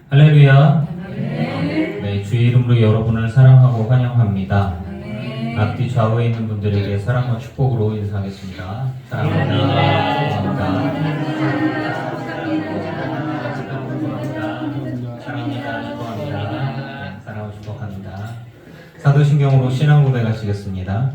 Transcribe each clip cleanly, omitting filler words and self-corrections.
할렐루야. 네, 주의 이름으로 여러분을 사랑하고 환영합니다. 앞뒤 좌우에 있는 분들에게 사랑과 축복으로 인사하겠습니다. 사랑합니다. 축복합니다. 사랑하고 축복합니다. 사도신경으로 신앙 고백하시겠습니다.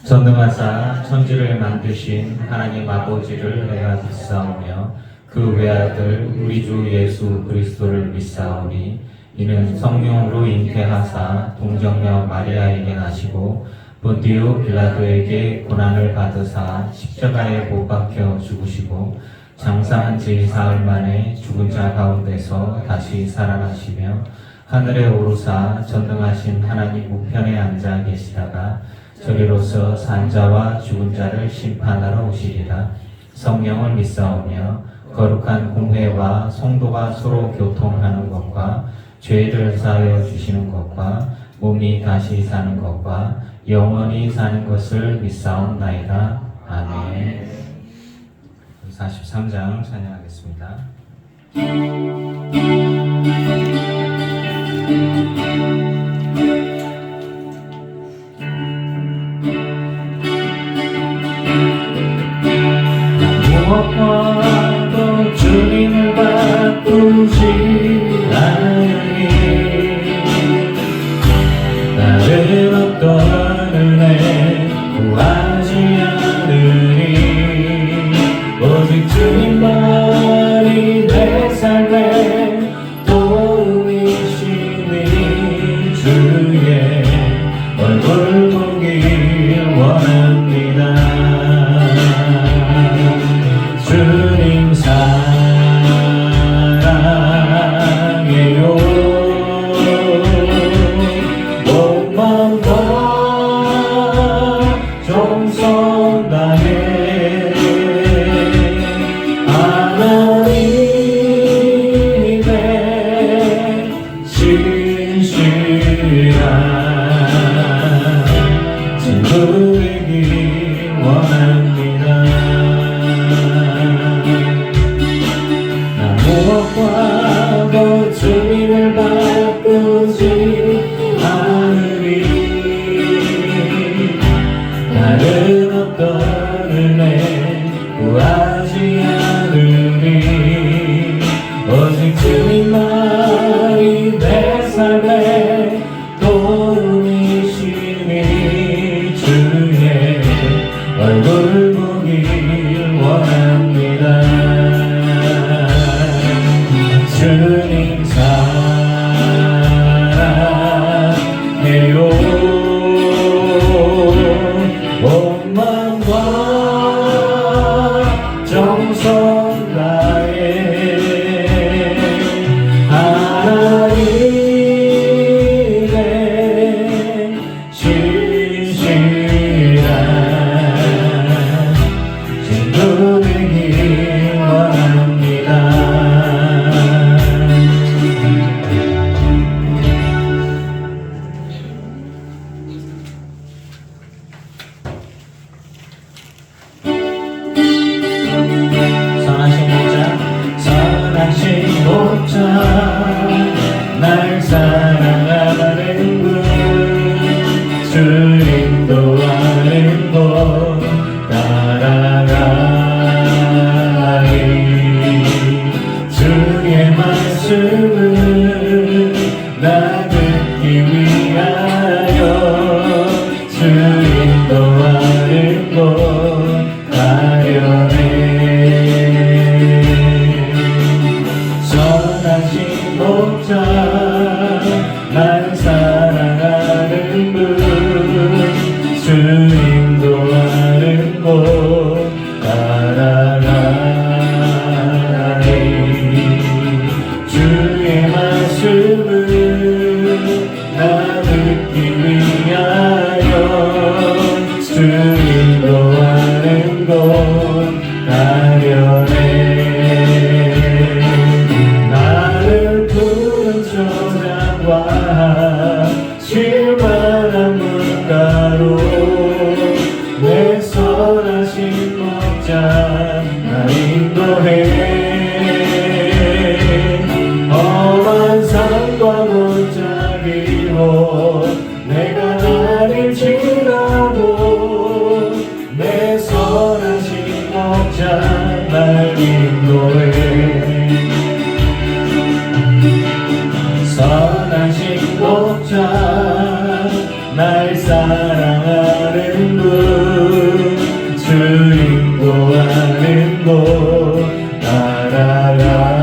전능하사 천지를 만드신 하나님 아버지를 내가 믿사오며 그 외아들 우리 주 예수 그리스도를 믿사오니 이는 성령으로 잉태하사 동정녀 마리아에게 나시고 본디오 빌라도에게 고난을 받으사 십자가에 못 박혀 죽으시고 장사한 지 사흘 만에 죽은 자 가운데서 다시 살아나시며 하늘에 오르사 전능하신 하나님 우편에 앉아 계시다가 저리로서 산 자와 죽은 자를 심판하러 오시리라. 성령을 믿사오며 거룩한 공회와 성도가 서로 교통하는 것과 죄를 사하여 주시는 것과 몸이 다시 사는 것과 영원히 사는 것을 믿사옵나이다. 아멘. 43장 찬양하겠습니다. 무엇과도 주님을 바꾸지 않으니 다른 어떤 은혜 구하지 않으니 오직 주님만이 내 삶의 도움이시니 주의 얼굴 보길 원합니다. 주님 사랑해요. 몸만과 정성 다해 하나님의 신실한 친구 되길 원합니다. 무엇과도 주님을 바꾸지 않으리 다른 어떤 은혜 구하지 않으리 오직 주님만이 내 삶의 도움이시니 주의 얼굴 보길 원합니다. 주님 사랑해요. 온마음과 정성 다해 하나님의 신실한 친구 되길 원합니다. 선하신 목자 날 사랑하는 분 주 인도하는 곳 따라가리 주의 말씀을 나 듣기 위하여 주 인도하는 곳 가려네. 선하신 목자 날 사랑하는 분 주 인도하는 곳 따라가리 주의 말씀을 나 듣기 위하여 주 인도하는 곳 가려네. 나를 푸른 초장과 실만한 물가로 내 선하신 목자 나 인도해. 험한 산과 골짜기로 내가 다닐지라도 내 선하신 목자 날 인도해. 선하신 목자 날 사랑하는 분 주 인도하는 곳 따라가리.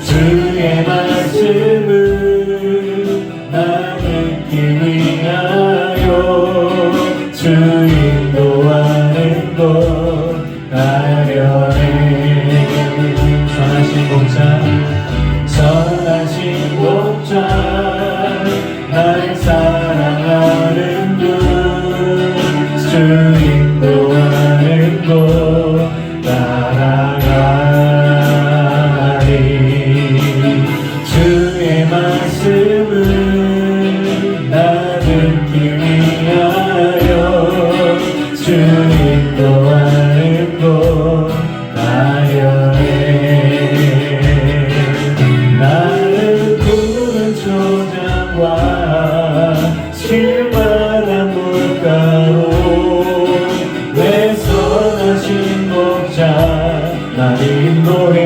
주의 말씀을 나누기 위하여 주 인도하는 곳 가려해. 선하신 목자 선하신 목자 날 사랑하는 분 주 인도하는 곳 따라가리. 주의 말씀을 나누기 위하여 주 인도하는 곳 가려해. 나를 푸른 초장과 실만한 물가로 내 선하신 목자 날 인도해.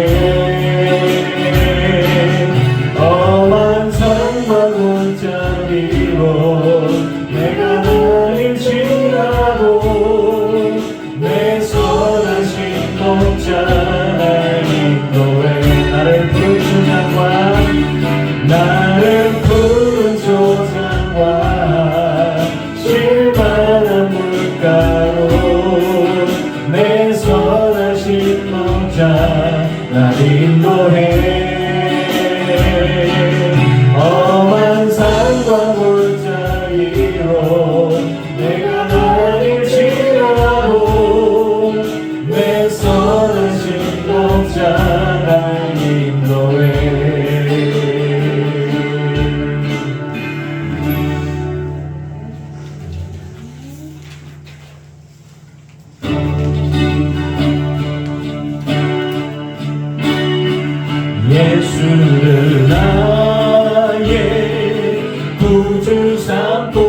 험한 산과 골짜기로 내가 다닐지라도 내 선하신 목자 날 인도해. 나를 푸른 초장과 실만한 물가로 내 선하신 목자 날 인도해. 험한 산과 골짜기로 내가 다닐지라도 내 선하신 목자 날 인도해. 예수를 나의 구주 삼고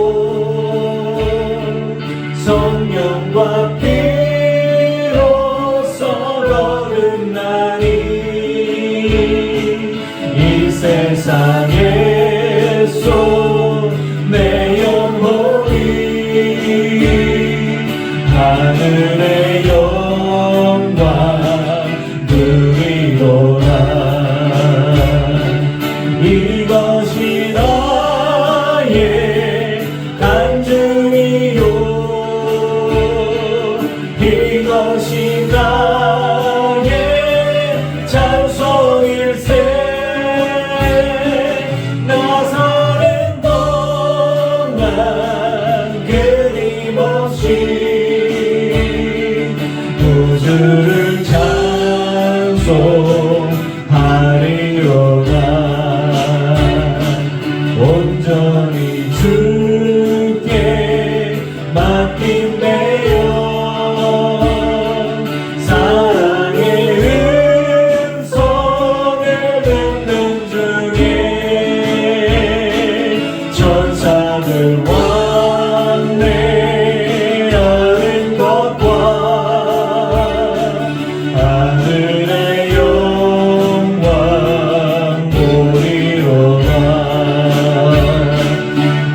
성령과 피로써 거듭나니 이 세상에서 내 영혼이 하늘의 영광 누리도다. 이것이 나의 간증이요 이것이 나의 찬송일세. 나 사는 동안 끊임없이 구주를 찬송하리로다. 온전히 주께 맡긴 내 영 사랑의 음성을 듣는 중에 천사들 왕래하는 것과 하늘의 영광 보리로다.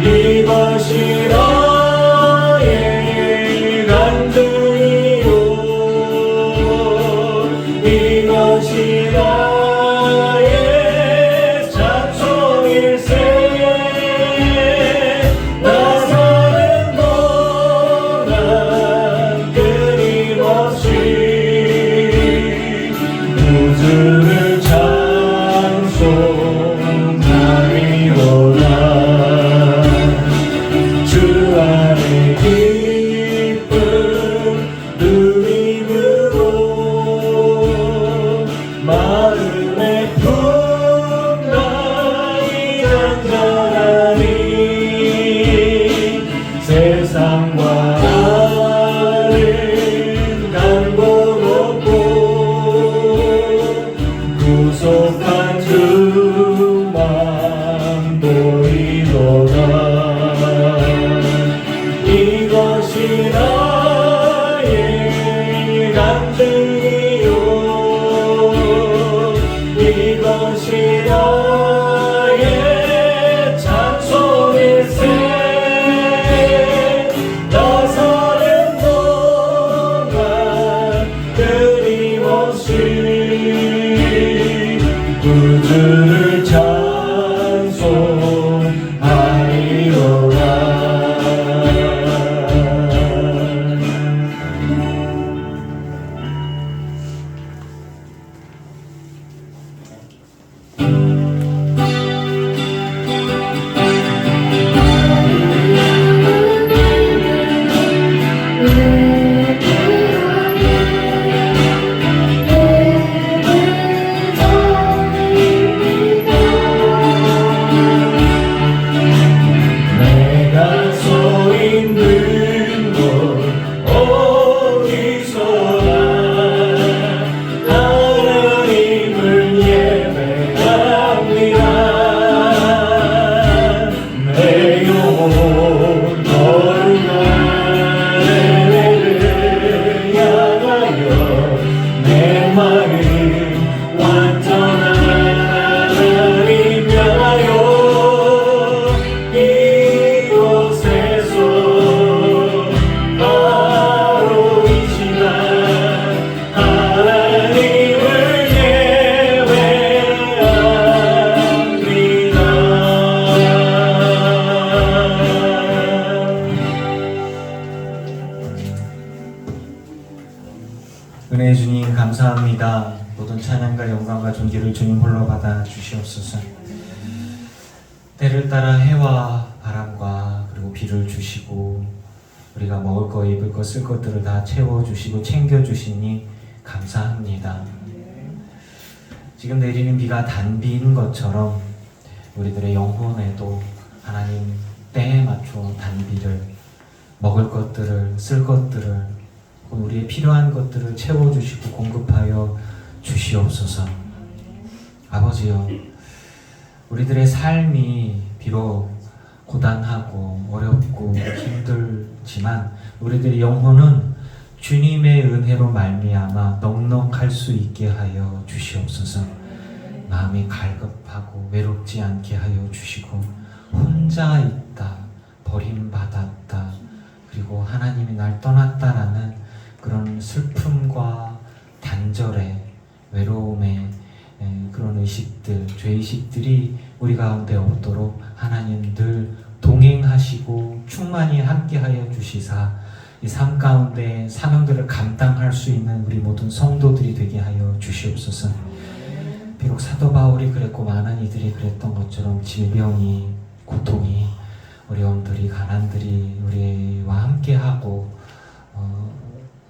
이것이 나의 간증이요 이것이 나의 찬송일세. 나 사는 동안 끊임없이 구주를 찬송하리로다. 주 안에 기쁨 누림으로 마음의 풍랑이 잔잔하니 세상과 다른 간고 없고 구속 약속한 주만 보이도다. 이것이 나의 간증이요, 이것이 나의 찬송일세. 나 사는 동안 끊임없이 구주를 찬송하리로다. 내가 서 있는 곳 어디서나 하나님을 예배합니다. 내 영혼 거룩한 은혜를 향하여 내 마음 완전한 하나님 향하여 이곳에서 바로 이 시간 하나님을 예배합니다. 은혜의 주님 감사합니다. 모든 찬양과 영광과 존귀를 주님 홀로 받아 주시옵소서. 때를 따라 해와 바람과 그리고 비를 주시고 우리가 먹을 거 입을 거 쓸 것들을 다 채워주시고 챙겨주시니 감사합니다. 지금 내리는 비가 단비인 것처럼 우리들의 영혼에도 하나님 때에 맞춰 단비를, 먹을 것들을, 쓸 것들을, 우리의 필요한 것들을 채워주시고 공급하여 주시옵소서. 아버지여, 우리들의 삶이 비록 고단하고 어렵고 힘들지만 우리들의 영혼은 주님의 은혜로 말미암아 넉넉할 수 있게 하여 주시옵소서. 마음이 갈급하고 외롭지 않게 하여 주시고, 혼자 있다, 버림받았다, 그리고 하나님이 날 떠났다라는 그런 슬픔과 단절의 외로움의 그런 의식들, 죄의식들이 우리 가운데 없도록 하나님 늘 동행하시고 충만히 함께하여 주시사 이 삶 가운데 사명들을 감당할 수 있는 우리 모든 성도들이 되게 하여 주시옵소서. 비록 사도 바울이 그랬고 많은 이들이 그랬던 것처럼 질병이, 고통이, 어려움들이, 가난들이 우리와 함께하고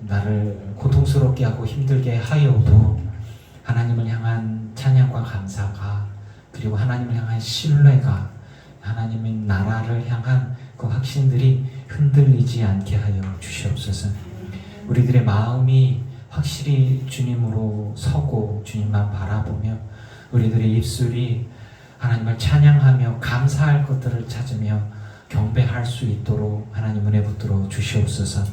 나를 고통스럽게 하고 힘들게 하여도 하나님을 향한 찬양과 감사가, 그리고 하나님을 향한 신뢰가, 하나님의 나라를 향한 그 확신들이 흔들리지 않게 하여 주시옵소서. 우리들의 마음이 확실히 주님으로 서고 주님만 바라보며 우리들의 입술이 하나님을 찬양하며 감사할 것들을 찾으며 경배할 수 있도록 하나님 은혜 붙들어 주시옵소서.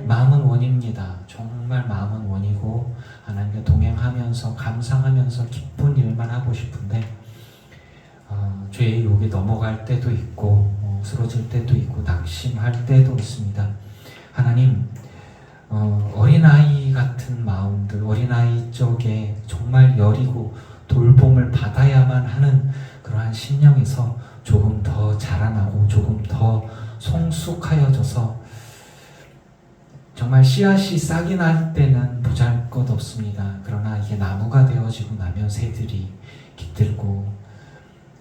마음은 원입니다. 정말 마음은 원이고 하나님과 동행하면서 감상하면서 기쁜 일만 하고 싶은데 죄의 유혹에 넘어갈 때도 있고 쓰러질 때도 있고 낙심할 때도 있습니다. 하나님, 어린아이 같은 마음들, 어린아이 쪽에 정말 여리고 돌봄을 받아야만 하는 그러한 심령에서 조금 더 자라나고 조금 더 성숙하여져서 정말 씨앗이 싹이 날 때는 보잘것없습니다. 그러나 이게 나무가 되어지고 나면 새들이 깃들고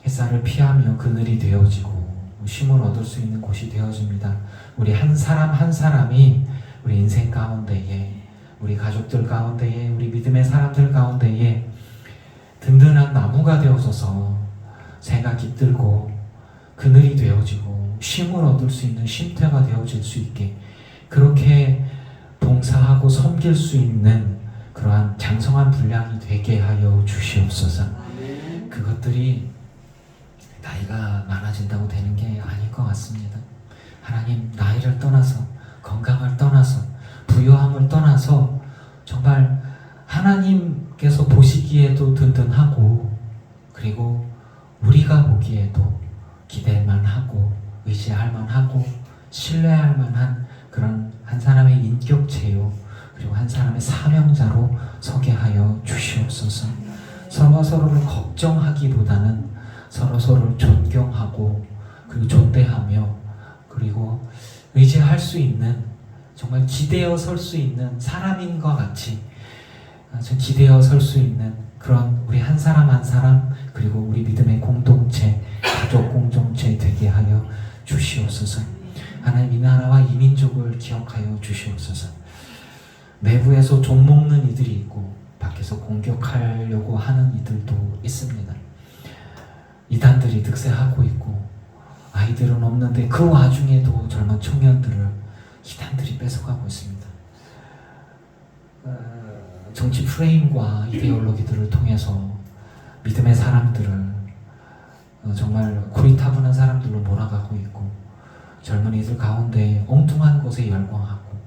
햇살을 피하며 그늘이 되어지고 쉼을 얻을 수 있는 곳이 되어집니다. 우리 한 사람 한 사람이 우리 인생 가운데에, 우리 가족들 가운데에, 우리 믿음의 사람들 가운데에 든든한 나무가 되어져서 새가 깃들고 그늘이 되어지고 쉼을 얻을 수 있는 쉼터가 되어질 수 있게, 그렇게 봉사하고 섬길 수 있는 그러한 장성한 분량이 되게 하여 주시옵소서. 그것들이 나이가 많아진다고 되는 게 아닐 것 같습니다. 하나님, 나이를 떠나서, 건강을 떠나서, 부유함을 떠나서 정말 하나님께서 보시기에도 든든하고, 그리고 우리가 보기에도 기댈만 하고 의지할 만하고 신뢰할 만한 그런 한 사람의 인격체요, 그리고 한 사람의 사명자로 서게 하여 주시옵소서. 서로가 서로를 걱정하기보다는 서로를 존경하고 그리고 존대하며 그리고 의지할 수 있는, 정말 기대어 설 수 있는 사람인과 같이 기대어 설 수 있는 그런 우리 한 사람 한 사람, 그리고 우리 믿음의 공동체, 가족 공동체 되게 하여 주시옵소서. 하나님, 이 나라와 이 민족을 기억하여 주시옵소서. 내부에서 좀먹는 이들이 있고 밖에서 공격하려고 하는 이들도 있습니다. 이단들이 득세하고 있고 아이들은 없는데 그 와중에도 젊은 청년들을 이단들이 뺏어가고 있습니다. 정치 프레임과 이데올로기들을 통해서 믿음의 사람들을 정말 고리타분한 사람들로 몰아가고 있고, 젊은이들 가운데 엉뚱한 것에 열광하고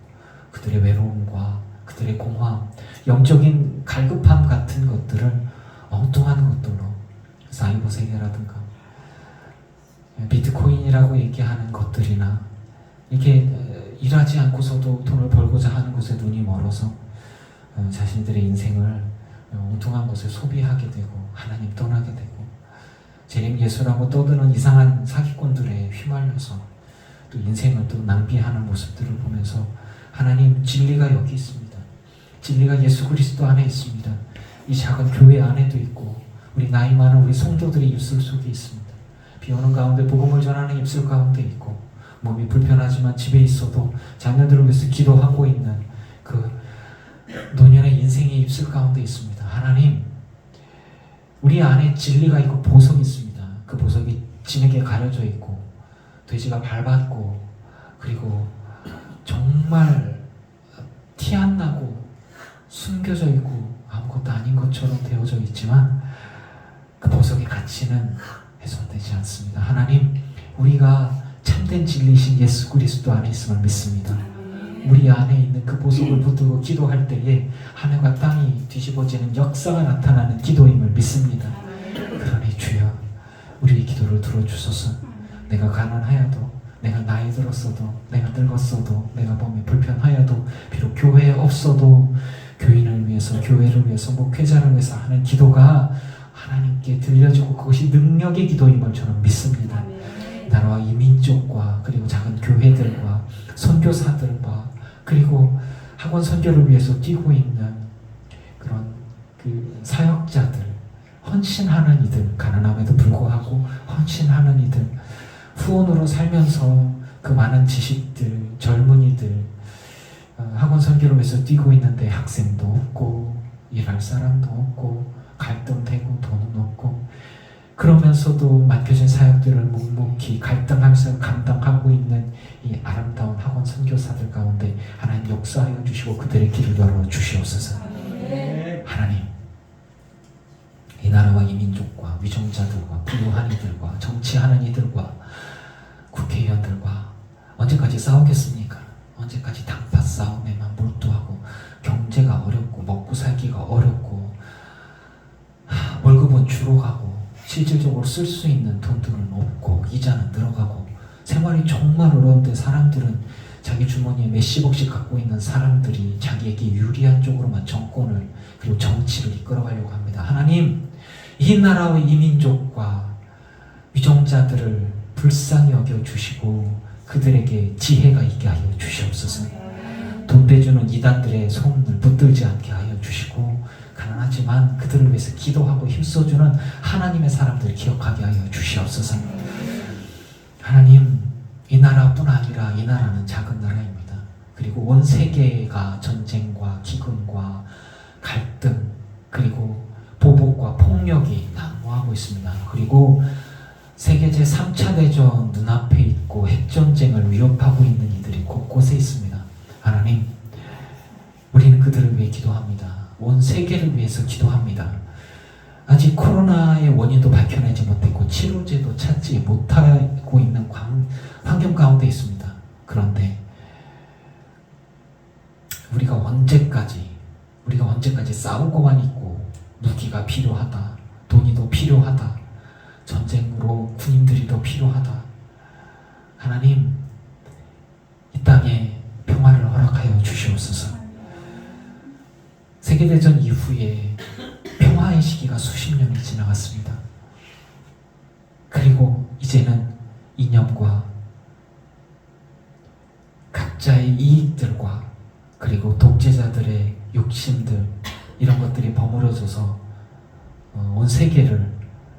그들의 외로움과 그들의 공허함, 영적인 갈급함 같은 것들을 엉뚱한 것들로, 사이버 세계라든가 비트코인이라고 얘기하는 것들이나 이렇게 일하지 않고서도 돈을 벌고자 하는 것에 눈이 멀어서 자신들의 인생을 엉뚱한 것에 소비하게 되고 하나님 떠나게 되고, 재림 예수라고 떠드는 이상한 사기꾼들에 휘말려서 또 인생을 또 낭비하는 모습들을 보면서, 하나님, 진리가 여기 있습니다. 진리가 예수 그리스도 안에 있습니다. 이 작은 교회 안에도 있고 우리 나이 많은 우리 성도들의 입술 속에 있습니다. 비오는 가운데 복음을 전하는 입술 가운데 있고, 몸이 불편하지만 집에 있어도 자녀들을 위해서 기도하고 있는 그 노년의 인생의 입술 가운데 있습니다. 하나님, 우리 안에 진리가 있고 보석이 있습니다. 그 보석이 진에게 가려져 있고 돼지가 밟았고, 그리고 정말 티 안 나고 숨겨져 있고 아무것도 아닌 것처럼 되어져 있지만 그 보석의 가치는 훼손되지 않습니다. 하나님, 우리가 참된 진리이신 예수 그리스도 안에 있음을 믿습니다. 우리 안에 있는 그 보석을 붙들고 기도할 때에 하늘과 땅이 뒤집어지는 역사가 나타나는 기도임을 믿습니다. 그러니 주여, 우리의 기도를 들어주소서. 내가 가난하여도, 내가 나이 들었어도, 내가 늙었어도, 내가 몸이 불편하여도, 비록 교회에 없어도 교인을 위해서, 교회를 위해서, 목회자를 위해서 하는 기도가 하나님께 들려지고 그것이 능력의 기도임을 저는 믿습니다. 나라와 이 민족과 그리고 작은 교회들과 선교사들과 그리고 학원 선교를 위해서 뛰고 있는 그런 그 사역자들, 헌신하는 이들, 가난함에도 불구하고 헌신하는 이들, 후원으로 살면서 그 많은 지식들, 젊은이들, 학원 선교를 위해서 뛰고 있는데 학생도 없고 일할 사람도 없고 갈등되고 돈은 없고, 그러면서도 맡겨진 사역들을 묵묵히 갈등하면서 감당하고 있는 이 아름다운 학원 선교사들 가운데 하나님 역사하여 주시고 그들의 길을 열어 주시옵소서. 하나님, 이 나라와 이 민족과 위정자들과 부유한 이들과 정치하는 이들과 국회의원들과 언제까지 싸우겠습니까? 언제까지 당파 싸움에만 몰두하고 경제가 어렵고 먹고 살기가 어렵고 월급은 줄어가고 실질적으로 쓸 수 있는 돈들은 없고 이자는 늘어가고 생활이 정말 어려운데 사람들은 자기 주머니에 몇십억씩 갖고 있는 사람들이 자기에게 유리한 쪽으로만 정권을 그리고 정치를 이끌어가려고 합니다. 하나님, 이 나라와 이 민족과 위정자들을 불쌍히 여겨주시고 그들에게 지혜가 있게 하여 주시옵소서. 돈대주는 이단들의 소문을 붙들지 않게 하여 주시고, 가난하지만 그들을 위해서 기도하고 힘써주는 하나님의 사람들을 기억하게 하여 주시옵소서. 하나님, 이 나라뿐 아니라 이 나라는 작은 나라입니다. 그리고 온 세계가 전쟁과 기근과 갈등 그리고 보복과 폭력이 난무하고 있습니다. 그리고 세계 제3차 대전 눈앞에 있고 핵전쟁을 위협하고 있는 이들이 곳곳에 있습니다. 하나님, 우리는 그들을 위해 기도합니다. 온 세계를 위해서 기도합니다. 아직 코로나의 원인도 밝혀내지 못했고 치료제도 찾지 못하고 있는 환경 가운데 있습니다. 그런데 우리가 언제까지 싸우고만 있고 무기가 필요하다, 돈이 더 필요하다, 전쟁으로 군인들이 더 필요하다. 하나님, 이 땅에 평화를 허락하여 주시옵소서. 세계대전 이후에 평화의 시기가 수십 년이 지나갔습니다. 그리고 이제는 이념과 각자의 이익들과 그리고 독재자들의 욕심들, 이런 것들이 버무려져서 온 세계를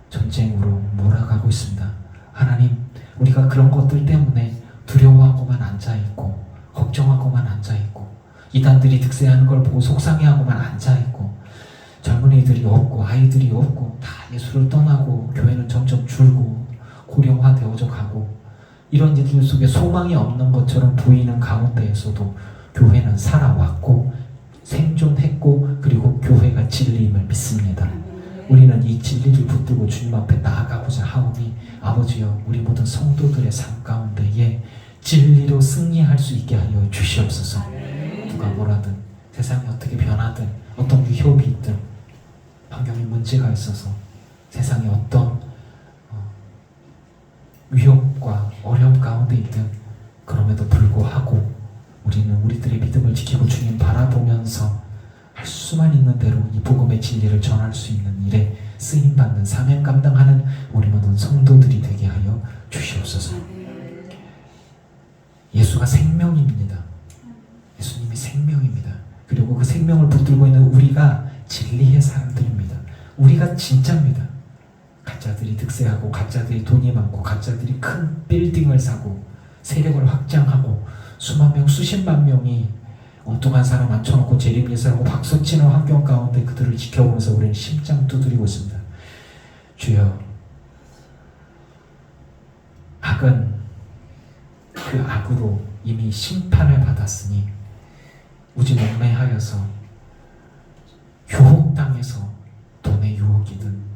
전쟁으로 몰아가고 있습니다. 하나님, 우리가 그런 것들 때문에 두려워하고만 앉아있고 걱정하고만 앉아있고 이단들이 득세하는 걸 보고 속상해하고만 앉아있고 젊은이들이 없고 아이들이 없고 다 예수를 떠나고 교회는 점점 줄고 고령화되어져 가고 이런 일들 속에 소망이 없는 것처럼 보이는 가운데에서도 교회는 살아왔고 생존했고 그리고 교회가 진리임을 믿습니다. 우리는 이 진리를 붙들고 주님 앞에 나아가고자 하오니 아버지여, 우리 모든 성도들의 삶 가운데에 진리로 승리할 수 있게 하여 주시옵소서. 누가 뭐라든 세상이 어떻게 변하든 어떤 위협이 있든 환경에 문제가 있어서 세상에 어떤 위협과 어려움 가운데 있든 그럼에도 불구하고 우리는 우리들의 믿음을 지키고 주님 바라보면서 할 수만 있는 대로 이 복음의 진리를 전할 수 있는 일에 쓰임받는 사명 감당하는 우리 모든 성도들이 되게 하여 주시옵소서. 예수가 생명입니다. 예수님이 생명입니다. 그리고 그 생명을 붙들고 있는 우리가 진리의 사람들입니다. 우리가 진짜입니다. 가짜들이 득세하고 가짜들이 돈이 많고 가짜들이 큰 빌딩을 사고 세력을 확장하고 수만 명 수십만 명이 엉뚱한 사람 앉혀놓고 재림예술하고 박수치는 환경 가운데 그들을 지켜보면서 우리는 심장 두드리고 있습니다. 주여, 악은 그 악으로 이미 심판을 받았으니 우지몽매하여서 유혹당해서 돈의 유혹이든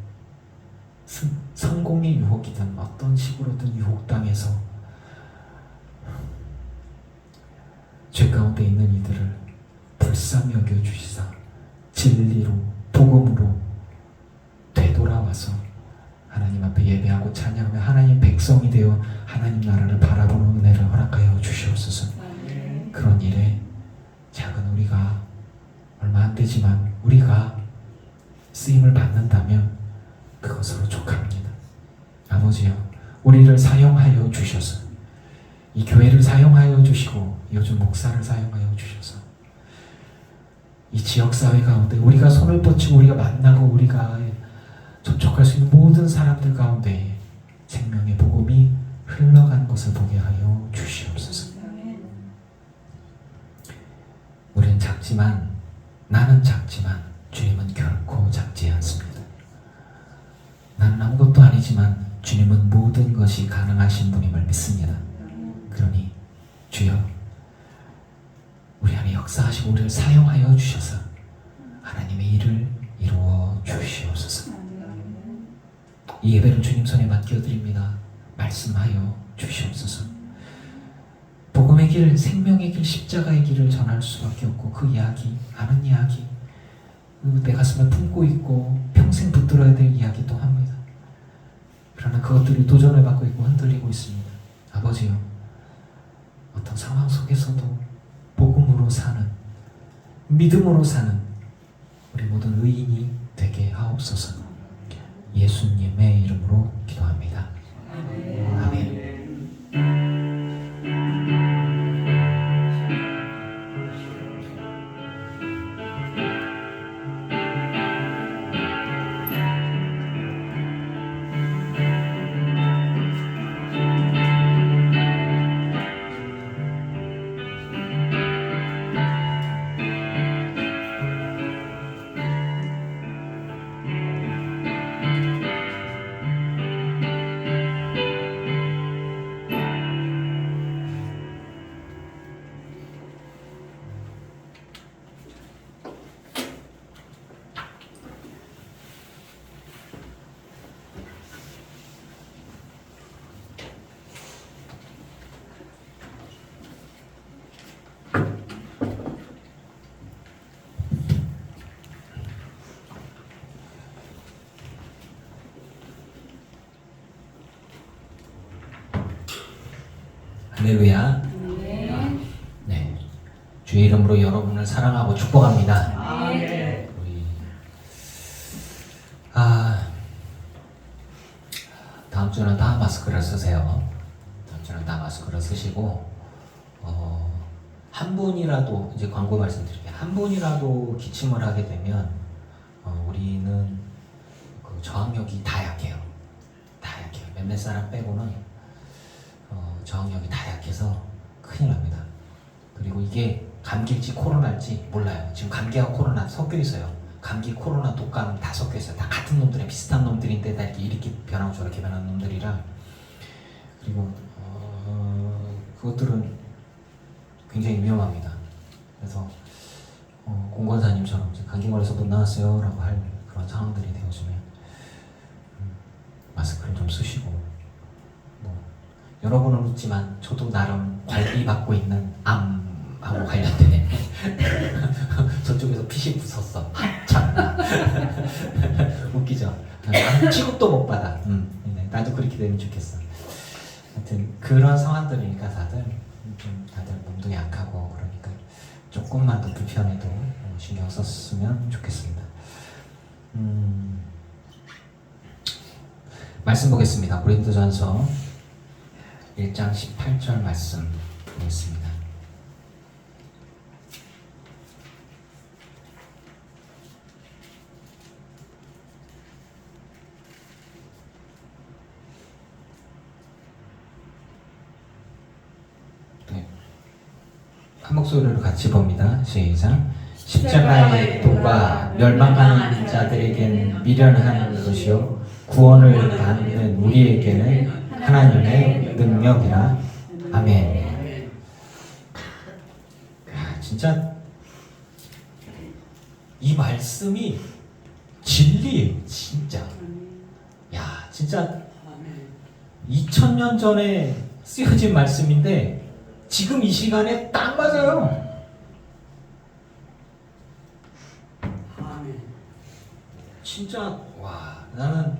성공의 유혹이든 어떤 식으로든 유혹당해서 죄 가운데 있는 이들을 불쌍히 여겨주시사 진리로 복음으로 되돌아와서 하나님 앞에 예배하고 찬양하며 하나님 백성이 되어 하나님 나라를 바라보는 은혜를 허락하여 주시옵소서. 그런 일에 작은 우리가 얼마 안 되지만 우리가 쓰임을 받는다면 그것으로 족합니다. 아버지여, 우리를 사용하여 주셔서 이 교회를 사용하여 주시고 요즘 목사를 사용하여 주셔서 이 지역사회 가운데 우리가 손을 뻗치고 우리가 만나고 우리가 접촉할 수 있는 모든 사람들 가운데 생명의 복음이 흘러가는 것을 보게 하여 주시옵소서. 우리는 작지만, 나는 작지만 주님은 결코 작지 않습니다. 나는 아무것도 아니지만 주님은 모든 것이 가능하신 분임을 믿습니다. 그러니 주여, 우리 안에 역사하시고 우리를 사용하여 주셔서 하나님의 일을 이루어 주시옵소서. 이 예배를 주님 손에 맡겨드립니다. 말씀하여 주시옵소서. 복음의 길, 생명의 길, 십자가의 길을 전할 수밖에 없고 그 이야기, 아는 이야기, 내 가슴에 품고 있고 평생 붙들어야 될 이야기도 합니다. 그러나 그것들이 도전을 받고 있고 흔들리고 있습니다. 아버지요, 어떤 상황 속에서도 복음으로 사는, 믿음으로 사는 우리 모든 의인이 되게 하옵소서. 예수님의 이름으로 기도합니다. 아멘. 할렐루야. 네. 주의 이름으로 여러분을 사랑하고 축복합니다. 우리 다음 주는 다 마스크를 쓰세요. 다음 주는 다 마스크를 쓰시고 한 분이라도 이제 광고 말씀드릴게요. 한 분이라도 기침을 하게 되면 우리는 그 저항력이 다 약해요. 다 약해요. 몇몇 사람 빼고는 저항력이 다 약해서 큰일 납니다. 그리고 이게 감기일지 코로나일지 몰라요. 지금 감기하고 코로나 섞여 있어요. 감기, 코로나, 독감 다 섞여 있어요. 다 같은 놈들에 비슷한 놈들인데 다 이렇게 변하고 저렇게 변하는 놈들이라. 그리고 그것들은 굉장히 위험합니다. 그래서 공권사님처럼 감기 걸려서 못 나왔어요 라고 할 그런 상황들이 되어지면 마스크를 좀 쓰시고, 여러분은 웃지만 저도 나름 관리받고 있는 암하고 관련된 저쪽에서 피식 웃었어. 참나. 웃기죠? 암 취급도 못 받아. 네, 나도 그렇게 되면 좋겠어. 하여튼 그런 상황들이니까 다들 몸도 약하고 그러니까 조금만 더 불편해도 신경 썼으면 좋겠습니다. 말씀 보겠습니다. 고린도전서 1장 18절 말씀 보겠습니다. 네. 한 목소리로 같이 봅니다. 시작. 십자가의 도가 멸망하는 자들에게는 미련한 것이요 구원을 받는 우리에게는 하나님의 능력이라. 아멘. 진짜 이 말씀이 진리예요. 진짜. 야, 진짜 2000년 전에 쓰여진 말씀인데 지금 이 시간에 딱 맞아요. 진짜 와, 나는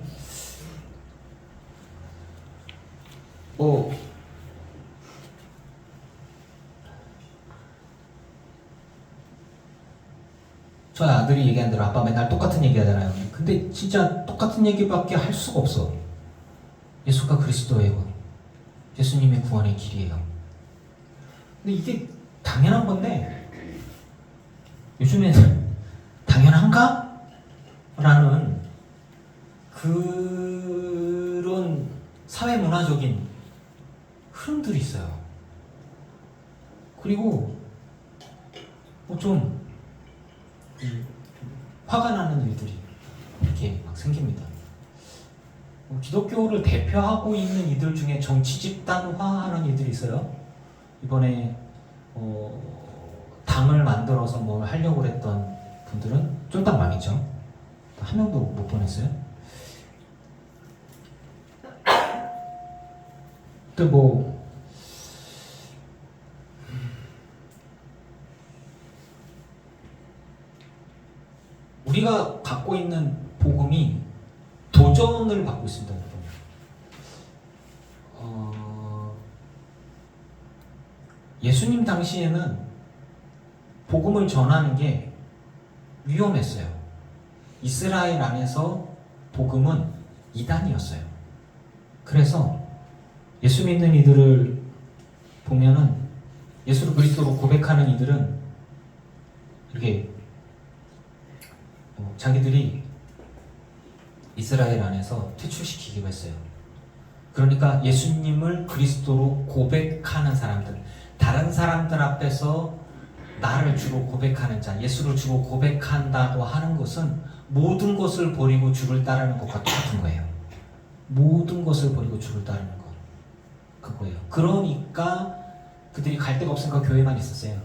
저희 아들이 얘기한 대로 아빠 맨날 똑같은 얘기 하잖아요. 근데 진짜 똑같은 얘기밖에 할 수가 없어. 예수가 그리스도예요. 예수님의 구원의 길이에요. 근데 이게 당연한 건데 요즘에는 당연한가? 라는 그런 사회문화적인 흐름들이 있어요. 그리고 좀 화가 나는 일들이 이렇게 막 생깁니다. 기독교를 대표하고 있는 이들 중에 정치 집단화하는 이들이 있어요. 이번에 당을 만들어서 뭘 하려고 했던 분들은 쫄딱 망했죠. 한 명도 못 보냈어요. 근데 우리가 갖고 있는 복음이 도전을 받고 있습니다. 예수님 당시에는 복음을 전하는 게 위험했어요. 이스라엘 안에서 복음은 이단이었어요. 그래서 예수 믿는 이들을 보면은 예수를 그리스도로 고백하는 이들은 이렇게 자기들이 이스라엘 안에서 퇴출시키기로 했어요. 그러니까 예수님을 그리스도로 고백하는 사람들, 다른 사람들 앞에서 나를 주로 고백하는 자, 예수를 주로 고백한다고 하는 것은 모든 것을 버리고 주를 따르는 것과 똑같은 거예요. 모든 것을 버리고 주를 따르는 것, 그거예요. 그러니까 그들이 갈 데가 없으니까 교회만 있었어요.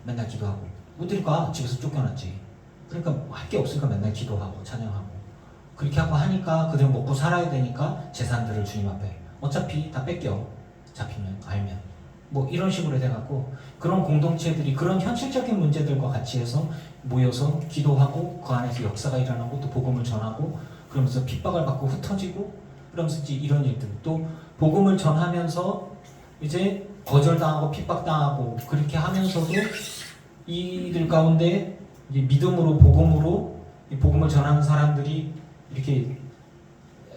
맨날 기도하고. 어딜 집에서 쫓겨났지. 그러니까 할 게 없으니까 맨날 기도하고 찬양하고 그렇게 하고 하니까 그들은 먹고 살아야 되니까 재산들을 주님 앞에 어차피 다 뺏겨. 잡히면 알면 이런 식으로 돼갖고 그런 공동체들이 그런 현실적인 문제들과 같이 해서 모여서 기도하고 그 안에서 역사가 일어나고 또 복음을 전하고 그러면서 핍박을 받고 흩어지고 그러면서 이런 일들, 또 복음을 전하면서 이제 거절당하고 핍박당하고 그렇게 하면서도 이들 가운데 이제 믿음으로 복음으로 이 복음을 전하는 사람들이 이렇게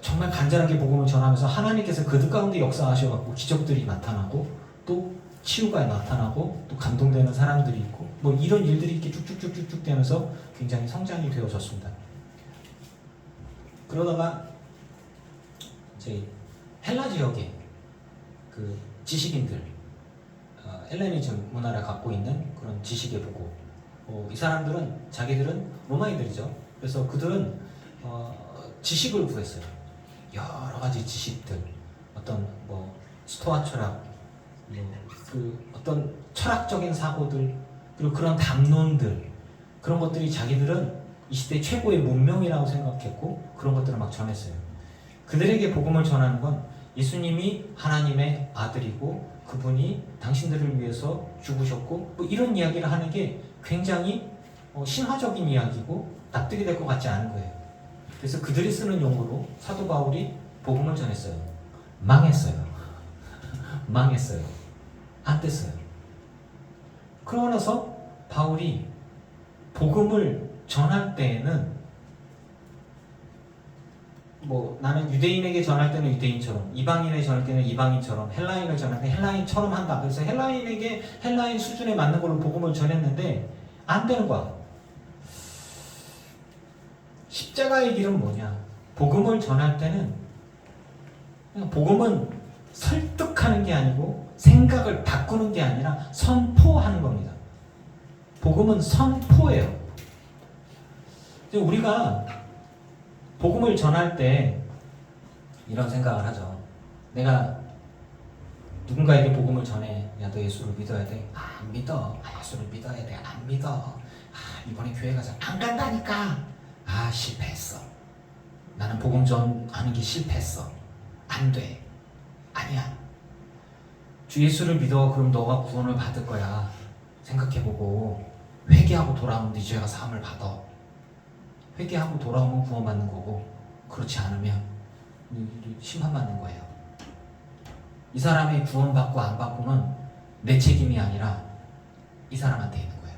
정말 간절하게 복음을 전하면서 하나님께서 그들 가운데 역사하셔갖고 기적들이 나타나고 또 치유가 나타나고 또 감동되는 사람들이 있고 뭐 이런 일들이 이렇게 쭉쭉쭉쭉 되면서 굉장히 성장이 되어졌습니다. 그러다가 이제 헬라 지역에 그 지식인들 헬레니즘 문화를 갖고 있는 그런 지식의 보고 이 사람들은 자기들은 로마인들이죠. 그래서 그들은 지식을 구했어요. 여러 가지 지식들, 어떤 뭐 스토아 철학, 그 어떤 철학적인 사고들, 그리고 그런 담론들, 그런 것들이 자기들은 이 시대 최고의 문명이라고 생각했고 그런 것들을 막 전했어요. 그들에게 복음을 전하는 건 예수님이 하나님의 아들이고 그분이 당신들을 위해서 죽으셨고 뭐 이런 이야기를 하는 게 굉장히 신화적인 이야기고 납득이 될 것 같지 않은 거예요. 그래서 그들이 쓰는 용어로 사도 바울이 복음을 전했어요. 망했어요. 망했어요. 안 됐어요. 그러고 나서 바울이 복음을 전할 때에는 뭐 나는 유대인에게 전할 때는 유대인처럼, 이방인에게 전할 때는 이방인처럼, 헬라인을 전할 때 헬라인처럼 한다. 그래서 헬라인에게 헬라인 수준에 맞는 걸로 복음을 전했는데 안 되는 거야. 십자가의 길은 뭐냐? 복음을 전할 때는 그냥 복음은 설득하는 게 아니고 생각을 바꾸는 게 아니라 선포하는 겁니다. 복음은 선포예요. 우리가 복음을 전할 때 이런 생각을 하죠. 내가 누군가에게 복음을 전해. 야, 너 예수를 믿어야 돼? 안 믿어. 예수를 믿어야 돼. 안 믿어. 이번에 교회 가서 안 간다니까. 실패했어. 나는 복음 전하는 게 실패했어. 안 돼. 아니야. 주 예수를 믿어. 그럼 너가 구원을 받을 거야. 생각해보고 회개하고 돌아오면 네 죄가 사함을 받아. 회개하고 돌아오면 구원받는 거고 그렇지 않으면 심판 받는 거예요. 이 사람이 구원받고 안 받고는 내 책임이 아니라 이 사람한테 있는 거예요.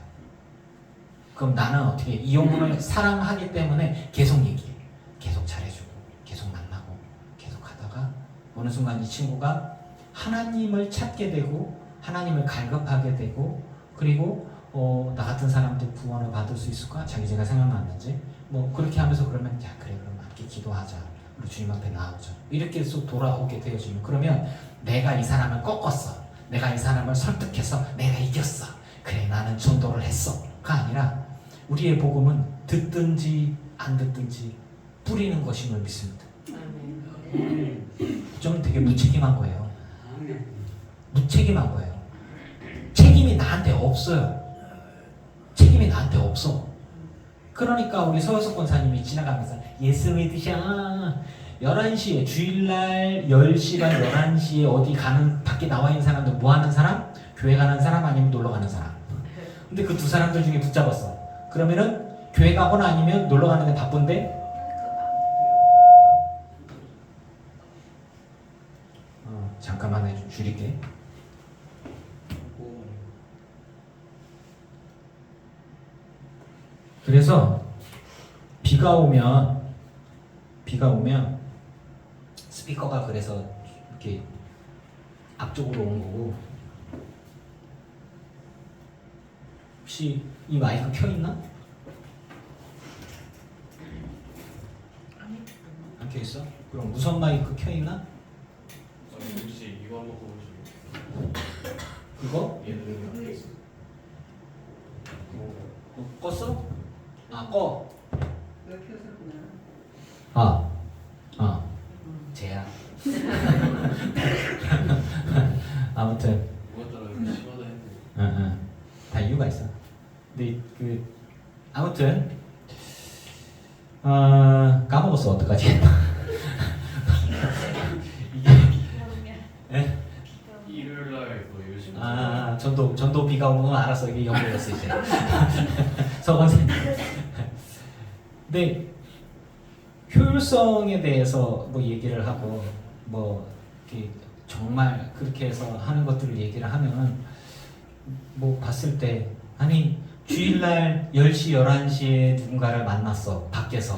그럼 나는 어떻게 이 영혼을 사랑하기 때문에 계속 얘기해. 계속 잘해주고 계속 만나고 계속 하다가 어느 순간 이 친구가 하나님을 찾게 되고 하나님을 갈급하게 되고 그리고 나 같은 사람도 구원을 받을 수 있을까? 자기 죄가 생각났는지 뭐 그렇게 하면서 그러면 야 그래 그럼 함께 기도하자. 우리 주님 앞에 나오자. 이렇게 쏙 돌아오게 되어지면 그러면 내가 이 사람을 꺾었어. 내가 이 사람을 설득해서 내가 이겼어. 그래 나는 전도를 했어가 아니라 우리의 복음은 듣든지 안 듣든지 뿌리는 것임을 믿습니다. 좀 되게 무책임한 거예요. 무책임한 거예요. 책임이 나한테 없어요. 책임이 나한테 없어. 그러니까 우리 서효석 권사님이 지나가면서 예수 믿으셔. 11시에 주일날 10시 반 11시에 어디 가는 밖에 나와 있는 사람들 뭐 하는 사람? 교회 가는 사람 아니면 놀러 가는 사람. 근데 그 두 사람들 중에 붙잡았어. 그러면은 교회 가거나 아니면 놀러 가는 데 바쁜데 잠깐만 좀 줄일게. 그래서 비가 오면 스피커가 그래서 이렇게 앞쪽으로 오는 거고 혹시 이 마이크 켜 있나? 안 켜 있어? 그럼 무선 마이크 켜 있나? 혹시 이거 한번 보여주세요. 그거? 얘는 안 있어. 껐어? 꺼. 왜 켰었구나. 쟤야. 아무튼 뭐가 따라 심하다 했는데. 다 이유가 있어. 근데 아무튼 까먹었어. 어떡하지? 이게 일요일 날뭐 요즘. 전도 비가 오는 건 알았어. 이게 연결됐어 이제. 서건생. 근데 효율성에 대해서 뭐 얘기를 하고 뭐 이렇게 정말 그렇게 해서 하는 것들을 얘기를 하면 뭐 봤을 때 아니 주일날 10시 11시에 누군가를 만났어 밖에서.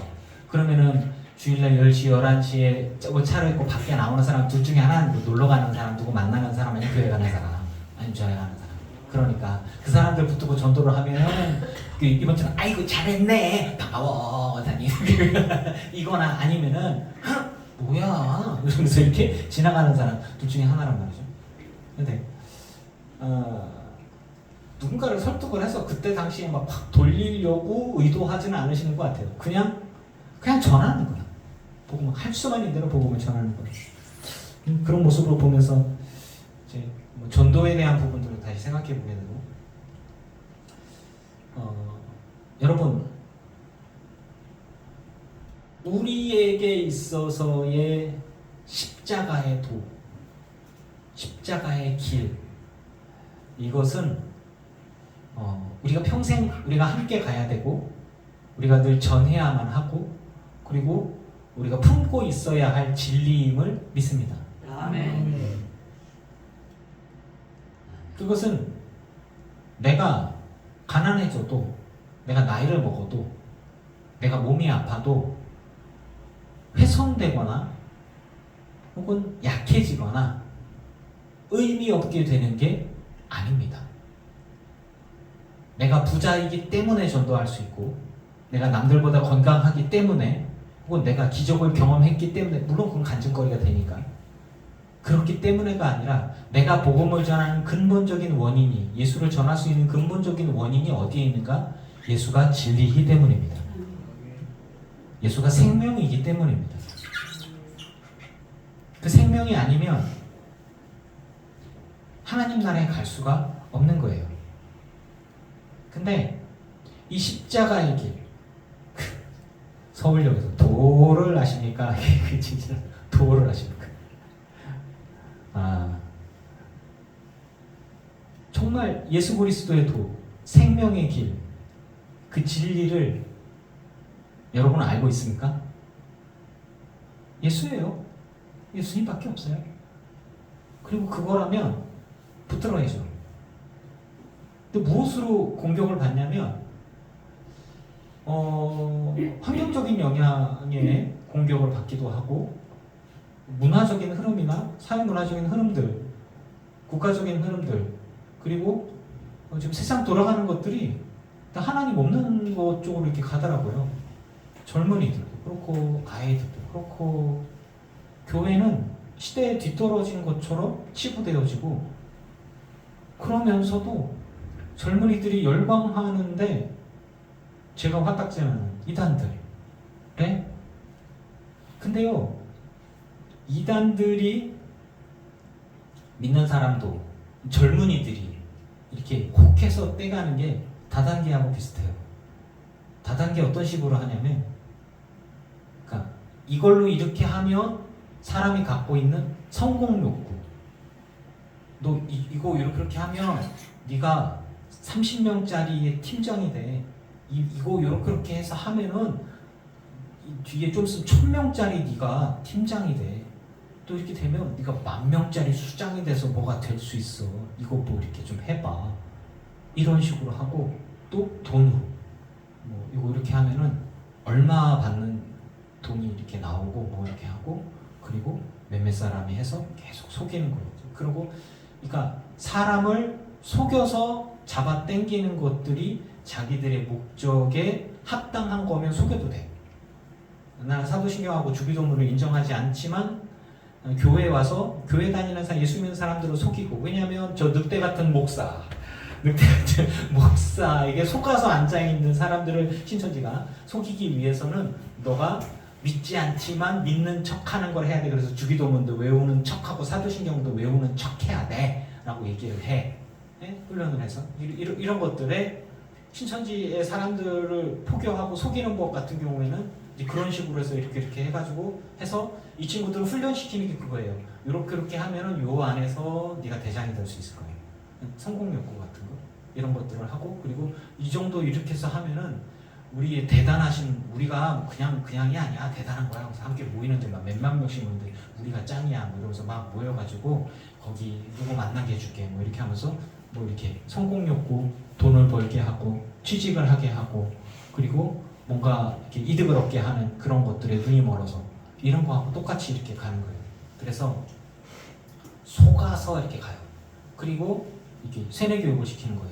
그러면은 주일날 10시 11시에 차를 입고 밖에 나오는 사람 둘 중에 하나는 뭐 놀러 가는 사람, 누구 만나는 사람, 아니면 교회 가는 사람, 아니면 교회 가는 사람. 그러니까 그 사람들 붙들고 전도를 하면은 이번 주는 아이고 잘했네 반가워 다니 이거나 아니면은 뭐야 이러면서 이렇게 지나가는 사람 둘 중에 하나란 말이죠. 근데 누군가를 설득을 해서 그때 당시에 막 확 돌리려고 의도하지는 않으시는 것 같아요. 그냥 전하는 거야. 복음을 할 수만 있는 대로 복음을 전하는 거예요. 그런 모습으로 보면서 이제 뭐 전도에 대한 부분들을 다시 생각해 보게 되고, 여러분 우리에게 있어서의 십자가의 도, 십자가의 길, 이것은 우리가 평생 우리가 함께 가야 되고 우리가 늘 전해야만 하고 그리고 우리가 품고 있어야 할 진리임을 믿습니다. 아멘. 그것은 내가 가난해져도 내가 나이를 먹어도 내가 몸이 아파도 훼손되거나 혹은 약해지거나 의미 없게 되는 게 아닙니다. 내가 부자이기 때문에 전도할 수 있고 내가 남들보다 건강하기 때문에 혹은 내가 기적을 경험했기 때문에, 물론 그건 간증거리가 되니까, 그렇기 때문에가 아니라 내가 복음을 전하는 근본적인 원인이, 예수를 전할 수 있는 근본적인 원인이 어디에 있는가? 예수가 진리이기 때문입니다. 예수가 생명이기 때문입니다. 그 생명이 아니면 하나님 나라에 갈 수가 없는 거예요. 근데 이 십자가의 길, 서울역에서 도를 아십니까? 진짜 도를 아십니까? 정말 예수 그리스도의 도, 생명의 길, 그 진리를 여러분 알고 있습니까? 예수예요. 예수님밖에 없어요. 그리고 그거라면 붙들어야죠. 근데 무엇으로 공격을 받냐면 환경적인 영향에 공격을 받기도 하고, 문화적인 흐름이나 사회문화적인 흐름들, 국가적인 흐름들, 그리고 지금 세상 돌아가는 것들이 다 하나님 없는 것 쪽으로 이렇게 가더라고요. 젊은이들도 그렇고 아이들도 그렇고, 교회는 시대에 뒤떨어진 것처럼 치부되어지고, 그러면서도 젊은이들이 열광하는데 제가 화딱지나는 이단들. 네? 근데요, 이단들이 믿는 사람도 젊은이들이 이렇게 혹해서 떼가는 게 다단계하고 비슷해요. 다단계 어떤 식으로 하냐면, 그러니까 이걸로 이렇게 하면 사람이 갖고 있는 성공 욕구, 너 이거 이렇게 하면 네가 30명짜리의 팀장이 돼. 이거 이렇게 해서 하면은 뒤에 좀 있으면 1000명짜리 네가 팀장이 돼. 또 이렇게 되면 네가 10,000명짜리 수장이 돼서 뭐가 될 수 있어. 이거 뭐 이렇게 좀 해봐. 이런 식으로 하고, 또 돈으로 뭐 이거 이렇게 하면은 얼마 받는 돈이 이렇게 나오고 뭐 이렇게 하고, 그리고 몇몇 사람이 해서 계속 속이는 거예요. 그리고 그러니까 사람을 속여서 잡아 당기는 것들이 자기들의 목적에 합당한 거면 속여도 돼. 나는 사도신경하고 주기도문을 인정하지 않지만 교회에 와서 교회 다니는 사람, 예수 믿는 사람들을 속이고, 왜냐하면 저 늑대 같은 목사에게 속아서 앉아있는 사람들을 신천지가 속이기 위해서는 너가 믿지 않지만 믿는 척하는 걸 해야 돼. 그래서 주기도문도 외우는 척하고 사도신경도 외우는 척해야 돼 라고 얘기를 해. 네? 훈련을 해서 이런 것들에 신천지의 사람들을 포교하고 속이는 법 같은 경우에는 이제 그런 식으로 해서 이렇게 해가지고 해서 이 친구들을 훈련시키는 게 그거예요. 이렇게 하면은 요 안에서 네가 대장이 될 수 있을 거예요. 성공 욕구 같은 거, 이런 것들을 하고, 그리고 이 정도 이렇게 해서 하면은 우리의 대단하신 우리가 그냥이 아니야 대단한 거야. 그래서 함께 모이는데 막 몇만 명씩 모이는데 우리가 짱이야 뭐 이러면서 막 모여가지고 거기 누구 만나게 해줄게 뭐 이렇게 하면서 뭐 이렇게 성공 욕구 돈을 벌게 하고 취직을 하게 하고 그리고 뭔가 이렇게 이득을 얻게 하는 그런 것들에 눈이 멀어서 이런 거하고 똑같이 이렇게 가는 거예요. 그래서 속아서 이렇게 가요. 그리고 이렇게 세뇌 교육을 시키는 거예요.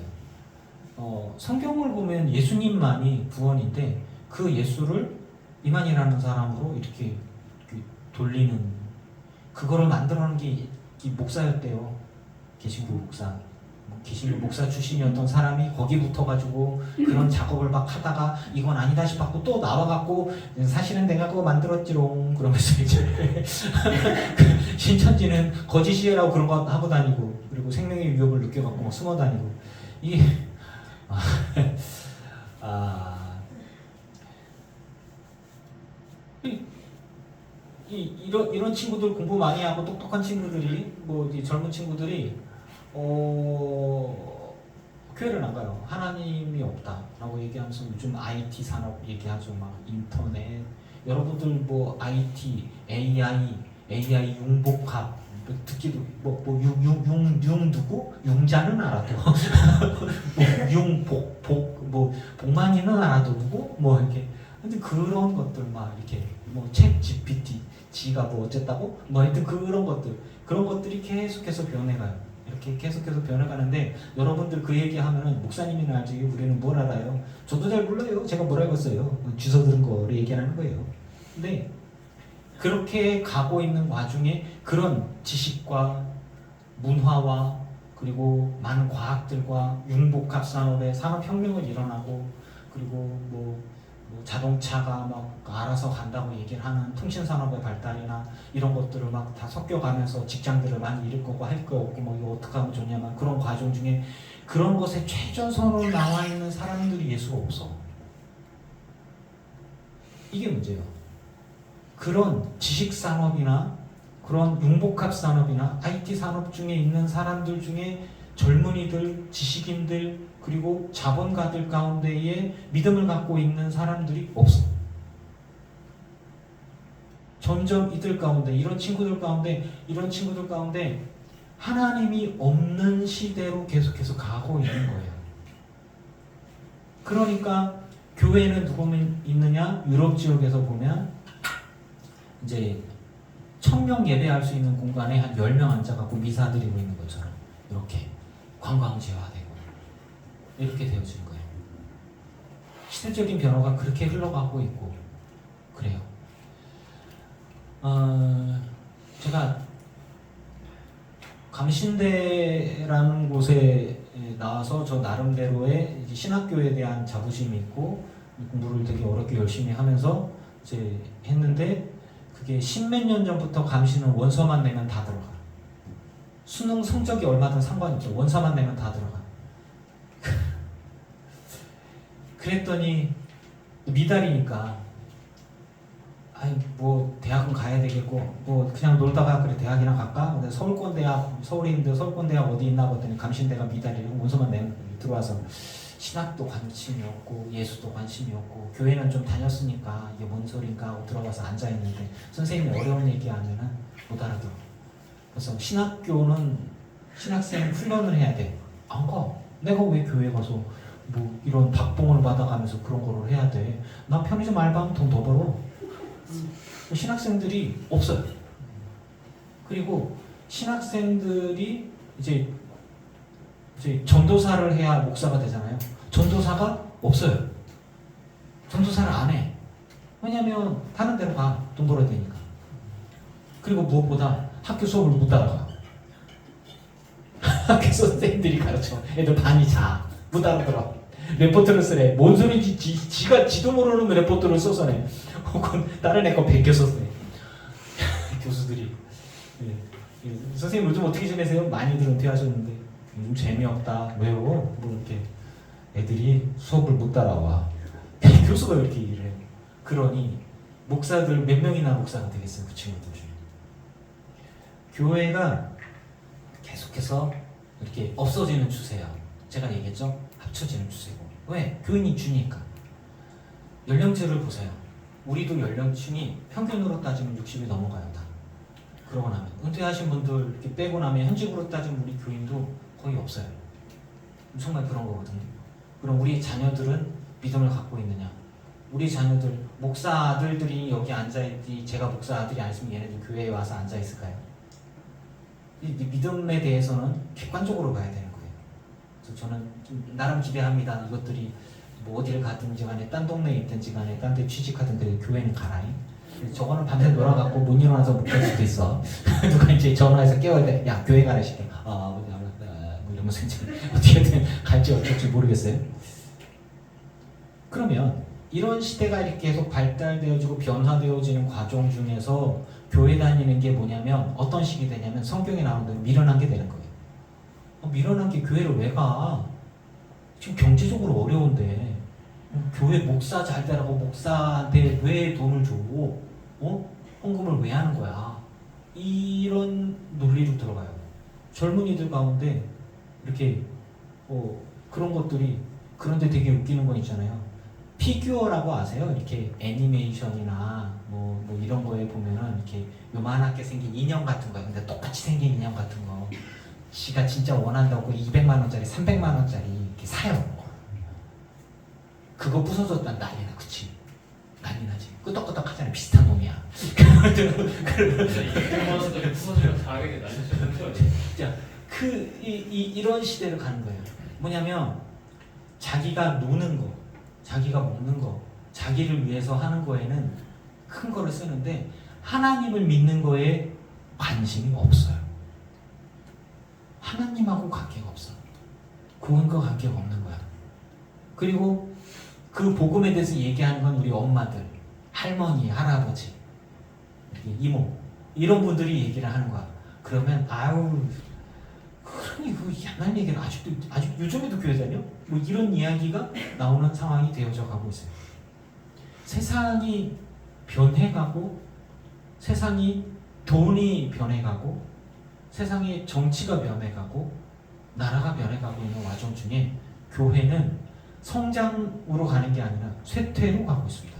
성경을 보면 예수님만이 구원인데 그 예수를 이만희라는 사람으로 이렇게 돌리는 그거를 만들어놓은 게 이 목사였대요. 개신교 목사. 개신교 목사 출신이었던 사람이 거기 붙어가지고 그런 작업을 막 하다가 이건 아니다 싶었고 또 나와갖고 사실은 내가 그거 만들었지롱 그러면서 이제 신천지는 거짓이라고 그런 거 하고 다니고 그리고 생명의 위협을 느껴갖고 막 숨어 다니고 이게 이런 친구들 공부 많이 하고 똑똑한 친구들이 뭐 이제 젊은 친구들이 교회를 안 가요. 하나님이 없다라고 얘기하면서 요즘 IT 산업 얘기하죠. 막 인터넷 여러분들 뭐 IT, AI 융복합 듣기도 융 누구? 융자는 알아도 융복 복만이는 알아도 누구? 뭐 이렇게 근데 그런 것들 막 이렇게 뭐 챗 GPT 지가 뭐 어쨌다고? 뭐 하여튼 그런 것들이 계속해서 변해가요. 이렇게 계속해서 변해가는데 여러분들 그 얘기하면은 목사님이나 알지 우리는 뭘 알아요? 저도 잘 몰라요. 제가 뭘 알겠어요. 주워 들은 거를 얘기하는 거예요. 근데 그렇게 가고 있는 와중에 그런 지식과 문화와 그리고 많은 과학들과 융복합 산업의 산업혁명을 일어나고 그리고 뭐 자동차가 막 알아서 간다고 얘기를 하는 통신산업의 발달이나 이런 것들을 막 다 섞여가면서 직장들을 많이 잃을 거고 할 거 없고 뭐 이거 어떻게 하면 좋냐만 그런 과정 중에 그런 것에 최전선으로 나와 있는 사람들이 예수가 없어. 이게 문제예요. 그런 지식산업이나 그런 융복합 산업이나 IT 산업 중에 있는 사람들 중에 젊은이들, 지식인들 그리고 자본가들 가운데에 믿음을 갖고 있는 사람들이 없어. 점점 이들 가운데 이런 친구들 가운데 하나님이 없는 시대로 계속해서 가고 있는 거예요. 그러니까 교회는 누구 있느냐? 유럽 지역에서 보면 이제 1000명 예배할 수 있는 공간에 한 10명 앉아갖고 미사 드리고 있는 것처럼 이렇게 관광지화되고 이렇게 되어지는 거예요. 시대적인 변화가 그렇게 흘러가고 있고 그래요. 제가 감신대라는 곳에 나와서 저 나름대로의 신학교에 대한 자부심이 있고 공부를 되게 어렵게 열심히 하면서 이제 했는데 그게 10몇 년 전부터 감신은 원서만 내면 다 들어가. 수능 성적이 얼마든 상관없죠. 원서만 내면 다 들어가. 그랬더니 미달이니까 아니 뭐 대학은 가야 되겠고 뭐 그냥 놀다가 그래 대학이나 갈까? 근데 서울권대학 서울에 있는데 서울권대학 어디 있나 봤더니 감신대가 미달이고 원서만 내면 들어와서 신학도 관심이 없고 예수도 관심이 없고 교회는 좀 다녔으니까 이게 뭔 소린가 하고 들어가서 앉아있는데 선생님이 어려운 얘기하면은 못 알아들어. 그래서 신학교는 신학생 훈련을 해야 돼. 안 가. 내가 왜 교회 가서 뭐 이런 박봉을 받아가면서 그런 거를 해야 돼. 나 편의점 알바하면 돈 더 벌어. 신학생들이 없어요. 그리고 신학생들이 이제 전도사를 해야 목사가 되잖아요. 전도사가 없어요. 전도사를 안 해. 왜냐면 다른 데로 가. 돈 벌어야 되니까. 그리고 무엇보다 학교 수업을 못 따라가. 학교 선생님들이 가르쳐. 애들 반이 자. 못 알아들어. 레포트를 쓰래. 뭔 소리인지 지가 지도 모르는 레포트를 써서 내. 혹은 다른 애 거 베껴서 내. 교수들이. 선생님 요즘 어떻게 지내세요? 많이들 은퇴하셨는데 요즘 재미없다. 왜요? 뭐 이렇게 애들이 수업을 못 따라와. 교수가 이렇게 얘기를 해요. 그러니 목사들 몇 명이나 목사가 되겠어요? 그 친구들 중에. 교회가 계속해서 이렇게 없어지는 추세야. 제가 얘기했죠? 합쳐지는 추세고. 왜? 교인이 주니까. 연령대를 보세요. 우리도 연령층이 평균으로 따지면 60이 넘어가요 다. 그러고 나면 은퇴하신 분들 이렇게 빼고 나면 현직으로 따지면 우리 교인도 거의 없어요. 정말 그런 거거든요. 그럼 우리 자녀들은 믿음을 갖고 있느냐? 우리 자녀들 목사 아들들이 여기 앉아있지 제가 목사 아들이 아니었으면 얘네들 교회에 와서 앉아있을까요? 이 믿음에 대해서는 객관적으로 봐야 되는 거예요. 그래서 저는 좀 나름 기대합니다. 이것들이 뭐 어디를 가든지 간에 딴 동네에 있든지 간에 딴 데 취직하든 그래 교회는 가라잉. 저거는 밤새 놀아갖고 못 일어나서 못 갈 수도 있어. 누가 이제 전화해서 깨워야 돼. 야 교회 가라 시켜. 뭐 이러면서 이제 어떻게든 갈지 어쩔지 모르겠어요. 그러면 이런 시대가 이렇게 계속 발달되어지고 변화되어지는 과정 중에서 교회 다니는 게 뭐냐면 어떤 식이 되냐면 성경에 나오는 대로 미련한 게 되는 거예요. 미련한 게 교회를 왜 가? 지금 경제적으로 어려운데 교회 목사 잘 되라고 목사한테 왜 돈을 줘? 헌금을 왜 하는 거야? 이런 논리로 들어가요. 젊은이들 가운데 이렇게 그런 것들이 그런데 되게 웃기는 건 있잖아요. 피규어라고 아세요? 이렇게 애니메이션이나 뭐 이런 거에 보면은 이렇게 요만하게 생긴 인형 같은 거, 근데 똑같이 생긴 인형 같은 거, 지가 진짜 원한다고 200만 원짜리, 300만 원짜리 이렇게 사요. 그거 부서졌다 난리나, 그치? 난리 나지. 끄덕끄덕하잖아. 비슷한 놈이야. 200만 원짜리 부서지면 가격이 날려주는 거지. 자, 이런 시대를 가는 거예요. 뭐냐면 자기가 노는 거, 자기가 먹는 거, 자기를 위해서 하는 거에는 큰 거를 쓰는데 하나님을 믿는 거에 관심이 없어요. 하나님하고 관계가 없어. 구원과 관계가 없는 거야. 그리고 그 복음에 대해서 얘기하는 건 우리 엄마들, 할머니, 할아버지, 이모 이런 분들이 얘기를 하는 거야. 그러면 아유 그러니 그 옛날 얘기는 아직 요즘에도 교회 다녀? 뭐 이런 이야기가 나오는 상황이 되어져 가고 있어요. 세상이 변해가고 세상이 돈이 변해가고 세상의 정치가 변해가고 나라가 변해가고 있는 와중 중에 교회는 성장으로 가는 게 아니라 쇠퇴로 가고 있습니다.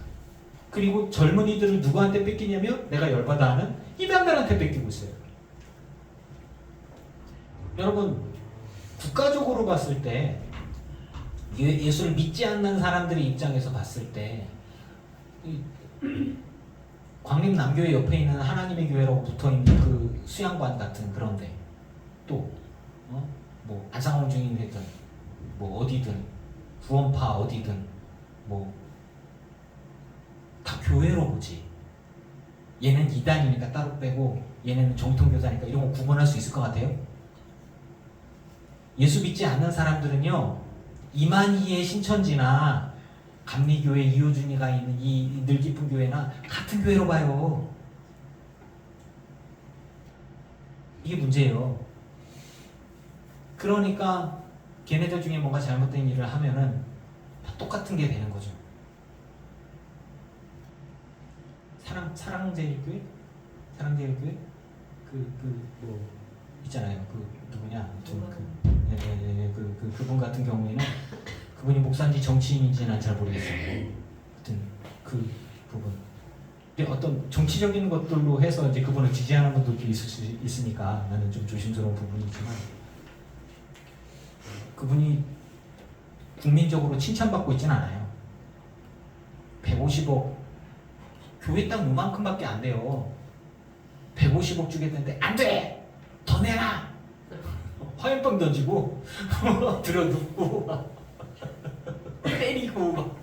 그리고 젊은이들을 누구한테 뺏기냐면 내가 열받아 하는 이단들한테 뺏기고 있어요. 여러분 국가적으로 봤을 때 예수를 믿지 않는 사람들의 입장에서 봤을 때 광림 남교회 옆에 있는 하나님의 교회라고 붙어있는 그 수양관 같은 그런데 또 뭐 안상홍 중인이든 뭐 어디든 구원파 어디든 뭐 다 교회로 보지. 얘는 이단이니까 따로 빼고 얘네는 정통교사니까 이런 거 구분할 수 있을 것 같아요? 예수 믿지 않는 사람들은요 이만희의 신천지나 감리교회 이호준이가 있는 이 늘깊은 교회나 같은 교회로 봐요. 이게 문제예요. 그러니까 걔네들 중에 뭔가 잘못된 일을 하면은 다 똑같은 게 되는 거죠. 사랑제일교회? 사랑제일교회? 뭐 있잖아요. 누구냐? 그분 같은 경우에는 그분이 목사인지 정치인인지는 잘 모르겠어요. 하여튼 그 부분. 근데 어떤 정치적인 것들로 해서 이제 그분을 지지하는 분들도 있을 수 있으니까 나는 좀 조심스러운 부분이지만 그분이 국민적으로 칭찬받고 있지는 않아요. 150억 교회 땅 요만큼밖에 안 돼요. 150억 주겠는데 안 돼! 더 내라! 화염병 던지고 들어눕고 때리고 막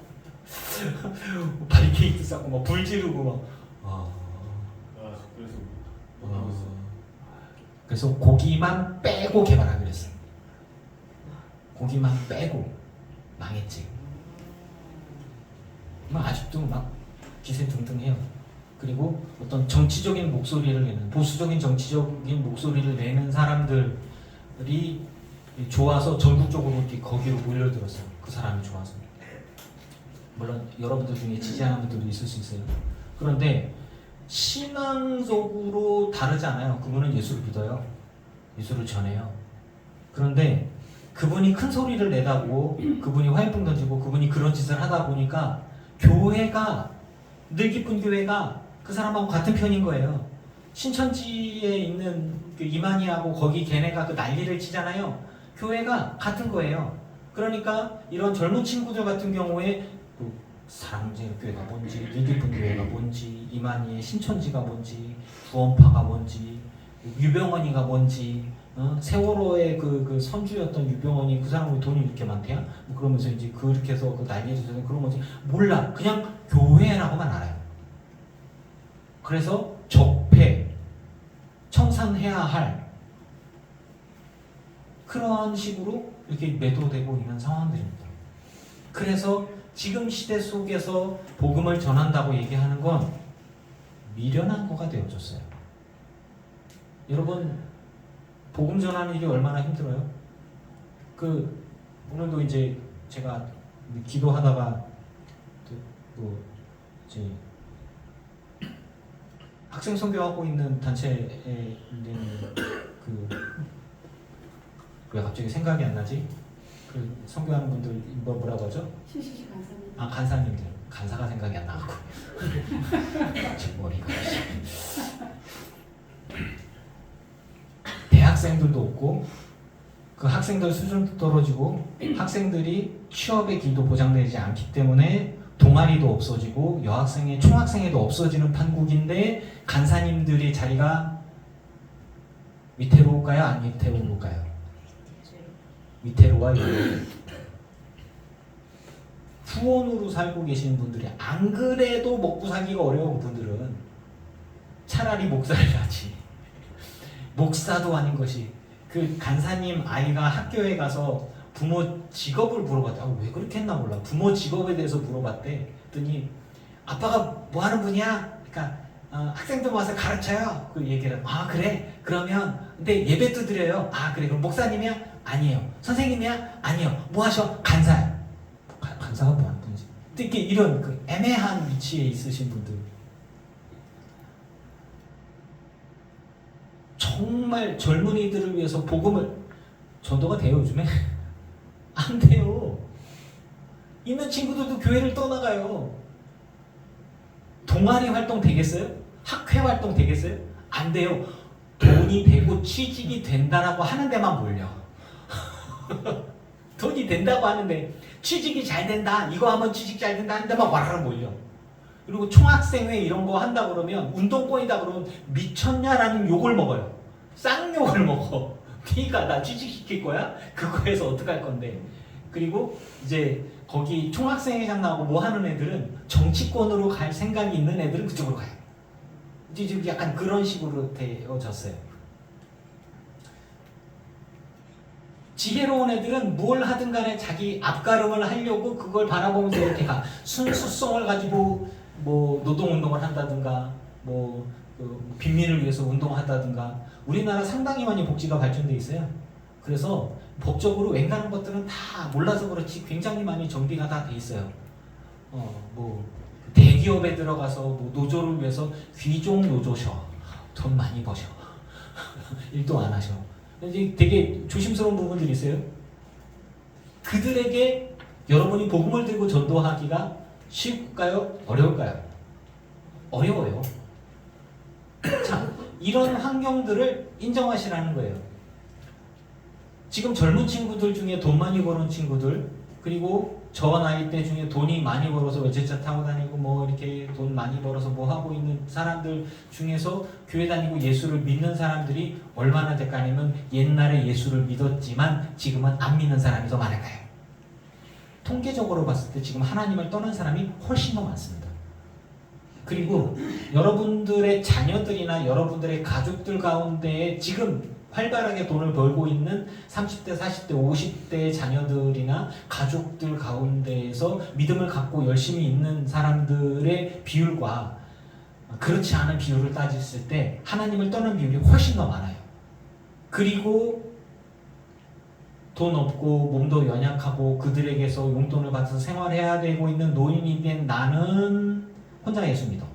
바리케이트 쌓고 막 불 지르고 막 그래서 못하고 있어. 그래서 고기만 빼고 개발하기로 했어. 고기만 빼고 망했지. 막 아직도 막 기세등등해요. 그리고 어떤 정치적인 목소리를 내는 보수적인 정치적인 목소리를 내는 사람들이 좋아서 전국적으로 거기로 몰려들었어요. 그 사람이 좋아서. 물론 여러분들 중에 지지하는 분들도 있을 수 있어요. 그런데 신앙적으로 다르지 않아요. 그분은 예수를 믿어요. 예수를 전해요. 그런데 그분이 큰 소리를 내다고 그분이 화염병 던지고 그분이 그런 짓을 하다 보니까 교회가 늘 기쁜 교회가 그 사람하고 같은 편인 거예요. 신천지에 있는 그 이만희하고 거기 걔네가 그 난리를 치잖아요. 교회가 같은 거예요. 그러니까 이런 젊은 친구들 같은 경우에 그 사랑제일교회가 뭔지, 늘 기쁜 교회가 뭔지, 이만희의 신천지가 뭔지, 구원파가 뭔지, 유병원이가 뭔지, 세월호의 그 선주였던 유병원이 그 사람이 돈이 이렇게 많대요? 뭐 그러면서 이제 그렇게 해서 그 난리를 쳐서 그런 거지 몰라. 그냥 교회라고만 알아요. 그래서 적폐, 청산해야 할 그런 식으로 이렇게 매도되고 있는 상황들입니다. 그래서 지금 시대 속에서 복음을 전한다고 얘기하는 건 미련한 거가 되어졌어요. 여러분, 복음 전하는 일이 얼마나 힘들어요? 오늘도 이제 제가 기도하다가 이제 학생 선교하고 있는 단체에 있는 왜 갑자기 생각이 안 나지? 그 선교하는 분들 뭐라고 하죠? 시시시 간사님. 아, 간사님들. 간사가 생각이 안 나고 제 머리가 대학생들도 없고 그 학생들 수준도 떨어지고 학생들이 취업의 길도 보장되지 않기 때문에 동아리도 없어지고 여학생의 총학생회도 없어지는 판국인데 간사님들의 자리가 위태로울까요? 안 위태로울까요? 위태로워요. 후원으로 살고 계시는 분들이 안 그래도 먹고 살기가 어려운 분들은 차라리 목사를 하지. 목사도 아닌 것이 그 간사님 아이가 학교에 가서 부모 직업을 물어봤대. 왜 그렇게 했나 몰라. 부모 직업에 대해서 물어봤대. 그랬더니 아빠가 뭐 하는 분이야? 그러니까 학생들 와서 가르쳐요. 그 얘기를 그래? 그러면 근데 예배도 드려요. 그래. 그럼 목사님이야? 아니에요. 선생님이야? 아니요. 뭐 하셔? 간사야. 간사가 뭐 하는 분이지? 특히 이런 그 애매한 위치에 있으신 분들 정말 젊은이들을 위해서 복음을 전도가 돼요 요즘에? 안 돼요. 있는 친구들도 교회를 떠나가요. 동아리 활동 되겠어요? 학회 활동 되겠어요? 안 돼요. 돈이 되고 취직이 된다라고 하는 데만 몰려. 돈이 된다고 하는데 취직이 잘 된다, 이거 하면 취직 잘 된다 하는 데만 와라라 몰려. 그리고 총학생회 이런 거 한다 그러면 운동권이다 그러면 미쳤냐라는 욕을 먹어요. 쌍욕을 먹어. 네가 나 취직시킬 거야? 그거에서 어떡할 건데. 그리고 이제 거기 총학생회장 나오고 뭐 하는 애들은 정치권으로 갈 생각이 있는 애들은 그쪽으로 가요. 이제 지금 약간 그런 식으로 되어졌어요. 지혜로운 애들은 뭘 하든 간에 자기 앞가름을 하려고 그걸 바라보면서 이렇게 가. 순수성을 가지고 뭐 노동운동을 한다든가 빈민을 위해서 운동한다든가. 우리나라 상당히 많이 복지가 발전돼 있어요. 그래서 법적으로 웬간한 것들은 다 몰라서 그렇지 굉장히 많이 정비가 다 돼 있어요. 대기업에 들어가서 노조를 위해서 귀족 노조셔. 돈 많이 버셔. 일도 안 하셔. 이제 되게 조심스러운 부분들이 있어요. 그들에게 여러분이 복음을 들고 전도하기가 쉽을까요? 어려울까요? 어려워요. 자, 이런 환경들을 인정하시라는 거예요. 지금 젊은 친구들 중에 돈 많이 버는 친구들, 그리고 저 나이 때 중에 돈이 많이 벌어서 외제차 타고 다니고 뭐 이렇게 돈 많이 벌어서 뭐 하고 있는 사람들 중에서 교회 다니고 예수를 믿는 사람들이 얼마나 될까냐면 옛날에 예수를 믿었지만 지금은 안 믿는 사람이 더 많을까요? 통계적으로 봤을 때 지금 하나님을 떠난 사람이 훨씬 더 많습니다. 그리고 여러분들의 자녀들이나 여러분들의 가족들 가운데 지금 활발하게 돈을 벌고 있는 30대, 40대, 50대의 자녀들이나 가족들 가운데에서 믿음을 갖고 열심히 있는 사람들의 비율과 그렇지 않은 비율을 따졌을 때 하나님을 떠난 비율이 훨씬 더 많아요. 그리고 돈 없고 몸도 연약하고 그들에게서 용돈을 받아서 생활해야 되고 있는 노인이 된 나는 혼자 예수 믿어.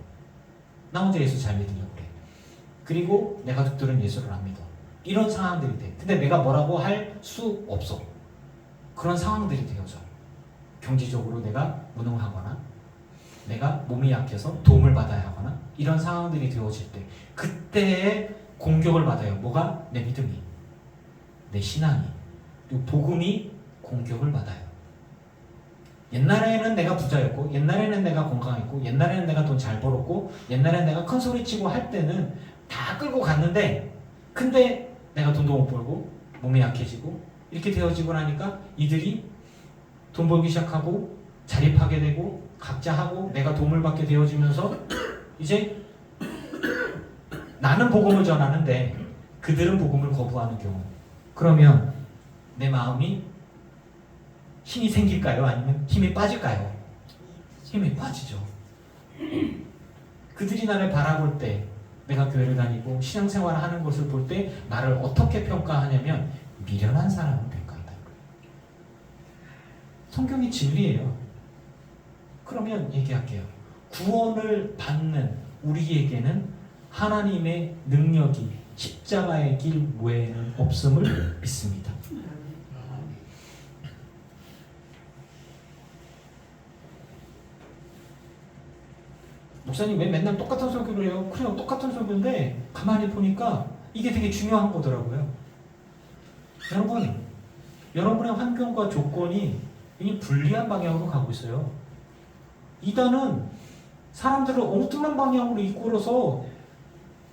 나 혼자 예수 잘 믿으려고 그래. 그리고 내 가족들은 예수를 안 믿어. 이런 상황들이 돼. 근데 내가 뭐라고 할 수 없어. 그런 상황들이 되어져. 경제적으로 내가 무능하거나 내가 몸이 약해서 도움을 받아야 하거나 이런 상황들이 되어질 때 그때에 공격을 받아요. 뭐가? 내 믿음이, 내 신앙이, 그리고 복음이 공격을 받아요. 옛날에는 내가 부자였고, 옛날에는 내가 건강했고, 옛날에는 내가 돈 잘 벌었고, 옛날에는 내가 큰 소리 치고 할 때는 다 끌고 갔는데, 근데 내가 돈도 못 벌고 몸이 약해지고 이렇게 되어지고 나니까 이들이 돈 벌기 시작하고 자립하게 되고 각자 하고 내가 도움을 받게 되어지면서 이제 나는 복음을 전하는데 그들은 복음을 거부하는 경우, 그러면 내 마음이 힘이 생길까요? 아니면 힘이 빠질까요? 힘이 빠지죠. 그들이 나를 바라볼 때, 내가 교회를 다니고 신앙생활을 하는 것을 볼 때 나를 어떻게 평가하냐면 미련한 사람을 평가한다. 성경이 진리예요. 그러면 얘기할게요. 구원을 받는 우리에게는 하나님의 능력이 십자가의 길 외에는 없음을 믿습니다. 목사님 왜 맨날 똑같은 설교를 해요? 그래요, 똑같은 설교인데 가만히 보니까 이게 되게 중요한 거더라고요. 여러분, 여러분의 환경과 조건이 굉장히 불리한 방향으로 가고 있어요. 이단은 사람들을 엉뚱한 방향으로 이끌어서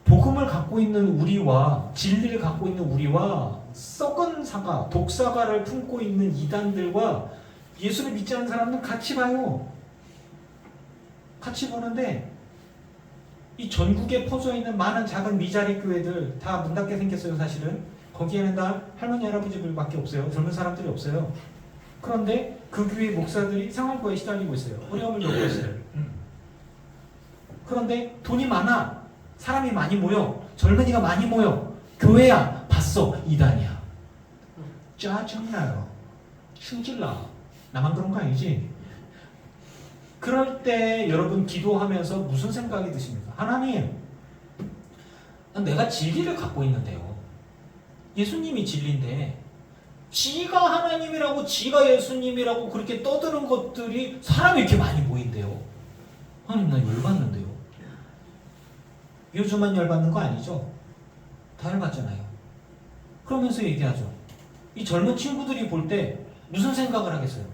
복음을 갖고 있는 우리와 진리를 갖고 있는 우리와 썩은 사과, 독사과를 품고 있는 이단들과 예수를 믿지 않는 사람은 같이 봐요. 같이 보는데 이 전국에 퍼져 있는 많은 작은 미자리 교회들 다 문 닫게 생겼어요. 사실은 거기에는 다 할머니 할아버지들밖에 없어요. 젊은 사람들이 없어요. 그런데 그 교회 목사들이 생활고에 시달리고 있어요. 어려움을 겪고 있어요. 그런데 돈이 많아, 사람이 많이 모여, 젊은이가 많이 모여, 교회야 봤어, 이단이야. 짜증나요. 승질나. 나만 그런 거 아니지? 그럴 때 여러분 기도하면서 무슨 생각이 드십니까? 하나님, 내가 진리를 갖고 있는데요. 예수님이 진리인데 지가 하나님이라고 지가 예수님이라고 그렇게 떠드는 것들이 사람이 이렇게 많이 모인대요. 하나님, 나 열받는데요. 요즘만 열받는 거 아니죠? 다 열받잖아요. 그러면서 얘기하죠. 이 젊은 친구들이 볼 때 무슨 생각을 하겠어요?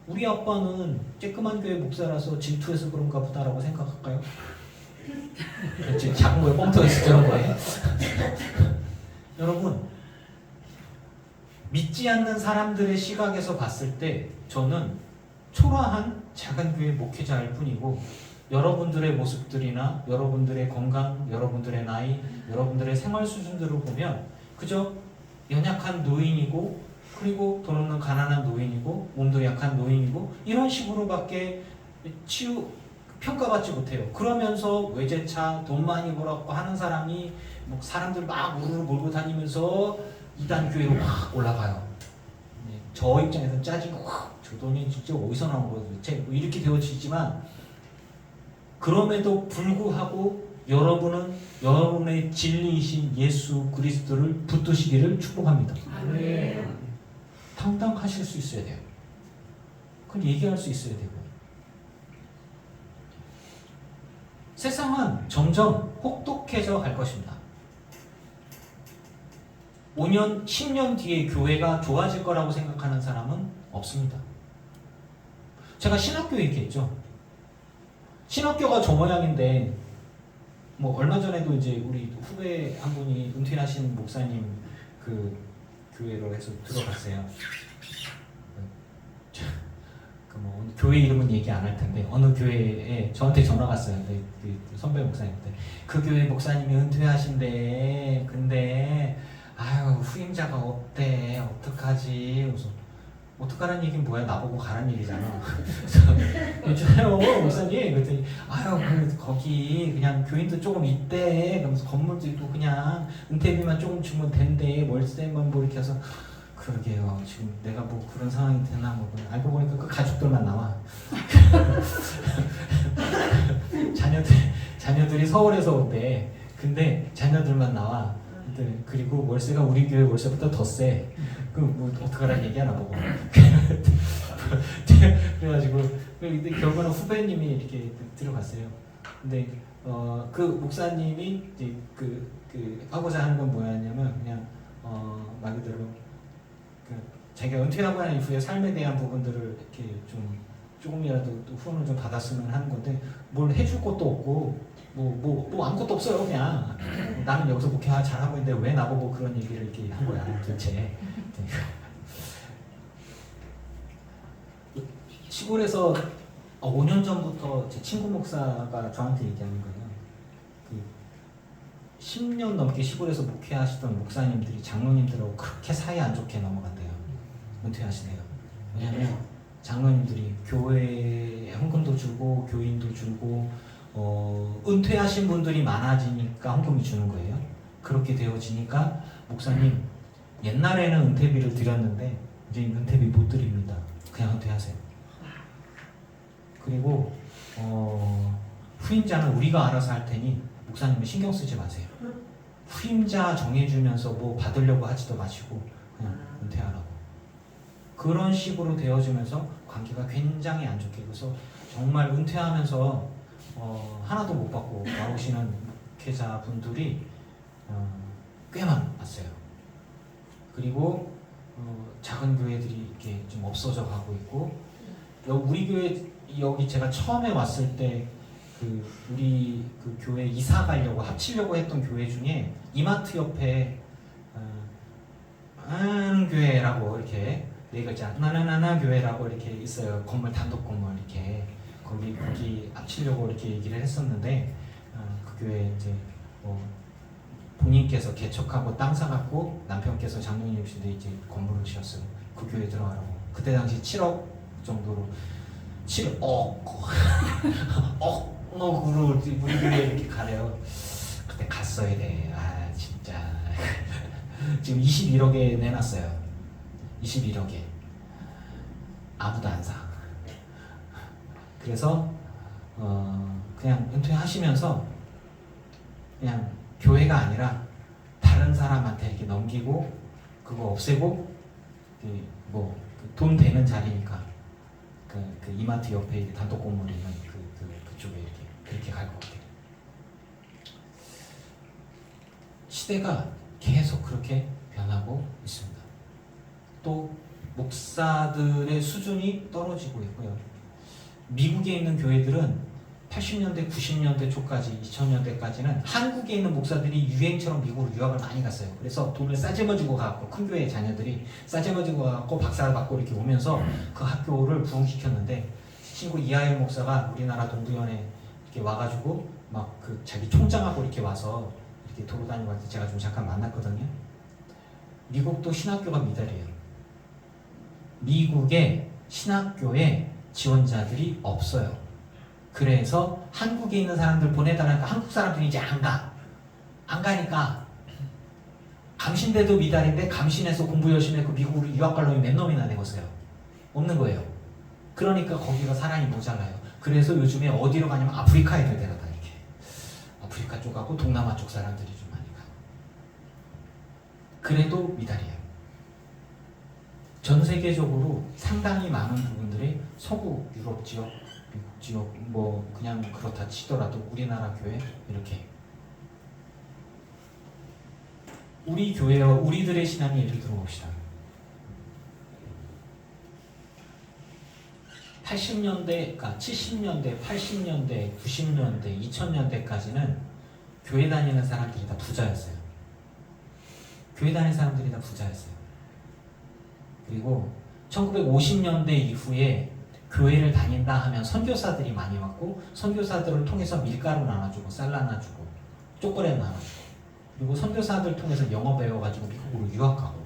우리 아빠는 쬐끄만 교회 목사라서 질투해서 그런가 보다라고 생각할까요? 지금 작은 거에 뻥터에서 저런 거예요. 여러분, 믿지 않는 사람들의 시각에서 봤을 때 저는 초라한 작은 교회 목회자일 뿐이고, 여러분들의 모습들이나 여러분들의 건강, 여러분들의 나이, 여러분들의 생활 수준들을 보면 그저 연약한 노인이고, 그리고 돈 없는 가난한 노인이고, 몸도 약한 노인이고, 이런 식으로밖에 평가받지 못해요. 그러면서 외제차, 돈 많이 벌었고 하는 사람이 뭐 사람들 막 우르르 몰고 다니면서 이단 교회로 확 올라가요. 저 입장에서는 짜증이 확, 저 돈이 진짜 어디서 나온 거예요 도대체? 뭐 이렇게 되어지지만, 그럼에도 불구하고 여러분은 여러분의 진리이신 예수 그리스도를 붙드시기를 축복합니다. 아멘. 당당하실 수 있어야 돼요. 그건 얘기할 수 있어야 되고. 세상은 점점 혹독해져 갈 것입니다. 5년, 10년 뒤에 교회가 좋아질 거라고 생각하는 사람은 없습니다. 제가 신학교 얘기했죠. 신학교가 저 모양인데, 뭐 얼마 전에도 이제 우리 후배 한 분이 은퇴하신 목사님 그 교회로 해서 들어갔어요. 뭐 교회 이름은 얘기 안 할 텐데 어느 교회에 저한테 전화가 왔어요. 근데 그 선배 목사님한테 그 교회 목사님이 은퇴하신대. 근데 아유 후임자가 없대. 어떡하지? 그래서 어떡하라는 얘기는 뭐야? 나보고 가라는 얘기잖아. 그래서 괜찮아요 목사님. 그랬더니 아유 거기 그냥 교인도 조금 있대. 그러면서 건물도 있고 그냥 은퇴비만 조금 주면 된대. 월세만 뭐 이렇게 해서 그러게요. 지금 내가 뭐 그런 상황이 되나 뭐 알고 보니까 그 가족들만 나와. 자녀들이 서울에서 온대. 근데 자녀들만 나와. 네, 그리고 월세가 우리 교회 월세보다 더 세. 그뭐 어떡하라는 얘기 하나 보고. 그래가지고 근데 결국은 후배님이 이렇게 들어갔어요. 근데 그 목사님이 이제 그 하고자 하는 건 뭐였냐면 그냥 말 그대로 자기가 은퇴하고 난 이후에 삶에 대한 부분들을 이렇게 좀 조금이라도 또 후원을 좀 받았으면 하는 건데 뭘 해줄 것도 없고 뭐 아무것도 없어요. 그냥 나는 여기서 목회 잘하고 있는데 왜 나보고 그런 얘기를 이렇게 한 거야 도대체. 시골에서 5년 전부터 제 친구 목사가 저한테 얘기하는 거예요. 10년 넘게 시골에서 목회하시던 목사님들이 장로님들하고 그렇게 사이 안 좋게 넘어간대요. 은퇴하시네요. 왜냐면 장로님들이 교회에 헌금도 주고 교인도 주고 은퇴하신 분들이 많아지니까 헌금이 주는 거예요. 그렇게 되어지니까 목사님 옛날에는 은퇴비를 드렸는데 이제 은퇴비 못 드립니다. 그냥 은퇴하세요. 그리고 후임자는 우리가 알아서 할 테니 목사님은 신경 쓰지 마세요. 후임자 정해주면서 뭐 받으려고 하지도 마시고 그냥 은퇴하라고. 그런 식으로 되어지면서 관계가 굉장히 안 좋게 돼서 정말 은퇴하면서 하나도 못 받고 나오시는 목회자분들이 꽤 많았어요. 그리고 작은 교회들이 이렇게 좀 없어져 가고 있고 우리 교회 여기 제가 처음에 왔을 때 우리 그 교회 이사 가려고 합치려고 했던 교회 중에 이마트 옆에 교회라고 이렇게 네 글자 나나나나 교회라고 이렇게 있어요. 건물 단독 건물 이렇게 거기 합치려고 이렇게 얘기를 했었는데 그 교회 이제 본인께서 개척하고 땅 사갖고 남편께서 장로님이신데 이제 건물을 지었어요. 그 교회 들어가라고. 그때 당시 7억 정도로 7억 억으로 우리 교회 이렇게 가래요. 그때 갔어야 돼. 아 진짜 지금 21억에 내놨어요. 21억에 아무도 안 사. 그래서 그냥 은퇴하시면서 그냥 교회가 아니라 다른 사람한테 이렇게 넘기고 그거 없애고 뭐 돈 되는 자리니까 그 이마트 옆에 단독 건물이 있는 그쪽에 이렇게 그렇게 갈 것 같아요. 시대가 계속 그렇게 변하고 있습니다. 또 목사들의 수준이 떨어지고 있고요. 미국에 있는 교회들은 80년대, 90년대 초까지, 2000년대까지는 한국에 있는 목사들이 유행처럼 미국으로 유학을 많이 갔어요. 그래서 돈을 싸제머지고 가고 큰 교회 자녀들이 싸제머지고 가고 박사를 받고 이렇게 오면서 그 학교를 부흥시켰는데 친구 이하일 목사가 우리나라 동부연에 이렇게 와가지고 막 그 자기 총장하고 이렇게 와서 이렇게 돌아다니고 할 때 제가 좀 잠깐 만났거든요. 미국도 신학교가 미달이에요. 미국의 신학교에 지원자들이 없어요. 그래서 한국에 있는 사람들 보내달라니까 한국 사람들이 이제 안 가니까 감신대도 미달인데 감신에서 공부 열심히 했고 미국으로 유학 갈 놈이 몇 놈이나 되겠어요. 없는 거예요. 그러니까 거기가 사람이 모자라요. 그래서 요즘에 어디로 가냐면 아프리카 애들 데려다 이렇게 아프리카 쪽하고 동남아 쪽 사람들이 좀 많이 가고 그래도 미달이에요. 전 세계적으로 상당히 많은 부분들이 서구 유럽 지역, 미국 지역 뭐 그냥 그렇다 치더라도 우리나라 교회 이렇게 우리 교회와 우리들의 신앙의 예를 들어봅시다. 80년대, 그러니까 70년대, 80년대, 90년대, 2000년대까지는 교회 다니는 사람들이 다 부자였어요. 교회 다니는 사람들이 다 부자였어요. 그리고 1950년대 이후에 교회를 다닌다 하면 선교사들이 많이 왔고 선교사들을 통해서 밀가루 나눠주고 쌀 나눠주고 초콜릿 나눠주고 그리고 선교사들 통해서 영어 배워가지고 미국으로 유학가고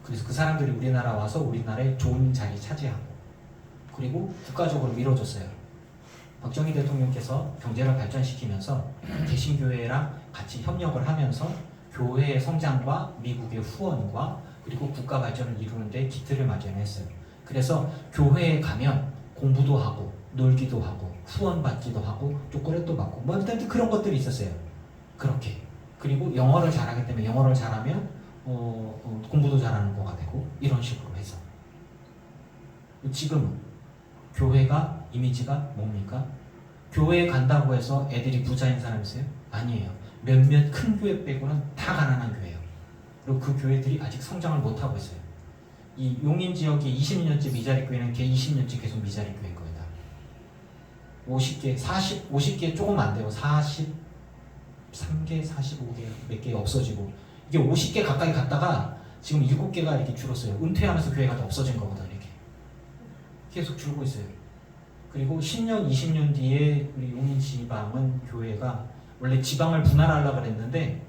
그래서 그 사람들이 우리나라 와서 우리나라에 좋은 자리 차지하고 그리고 국가적으로 밀어줬어요. 박정희 대통령께서 경제를 발전시키면서 개신교회랑 같이 협력을 하면서 교회의 성장과 미국의 후원과 그리고 국가 발전을 이루는데 기틀을 마련했어요. 그래서 교회에 가면 공부도 하고 놀기도 하고 후원 받기도 하고 초콜릿도 받고 뭐 일단 그런 것들이 있었어요. 그렇게 그리고 영어를 잘하기 때문에 영어를 잘하면 공부도 잘하는 거가 되고 이런 식으로 해서 지금 교회가 이미지가 뭡니까? 교회에 간다고 해서 애들이 부자인 사람 있어요? 아니에요. 몇몇 큰 교회 빼고는 다 가난한 교회예요. 그리고 그 교회들이 아직 성장을 못하고 있어요. 이 용인 지역의 20년째 미자리 교회는 걔 20년째 계속 미자리 교회인 거예요. 50개, 50개 조금 안 돼요. 43개, 45개 몇 개 없어지고 이게 50개 가까이 갔다가 지금 7개가 이렇게 줄었어요. 은퇴하면서 교회가 다 없어진 거거든. 이렇게 계속 줄고 있어요. 그리고 10년, 20년 뒤에 우리 용인 지방은 교회가 원래 지방을 분할하려고 그랬는데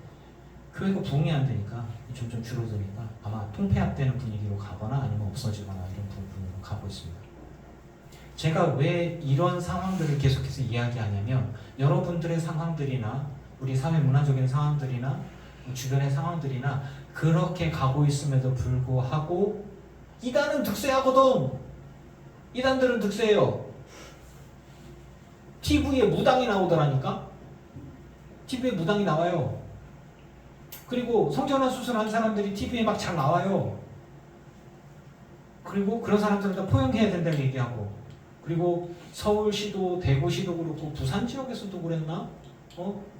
교회가 부흥이 안 되니까 점점 줄어드니까 아마 통폐합되는 분위기로 가거나 아니면 없어지거나 이런 부분으로 가고 있습니다. 제가 왜 이런 상황들을 계속해서 이야기하냐면 여러분들의 상황들이나 우리 사회 문화적인 상황들이나 주변의 상황들이나 그렇게 가고 있음에도 불구하고 이단은 득세하거든. 이단들은 득세해요. TV에 무당이 나오더라니까. TV에 무당이 나와요. 그리고 성전환 수술한 사람들이 TV에 막 잘 나와요. 그리고 그런 사람들은 다 포용해야 된다고 얘기하고, 그리고 서울시도 대구시도 그렇고 부산 지역에서도 그랬나?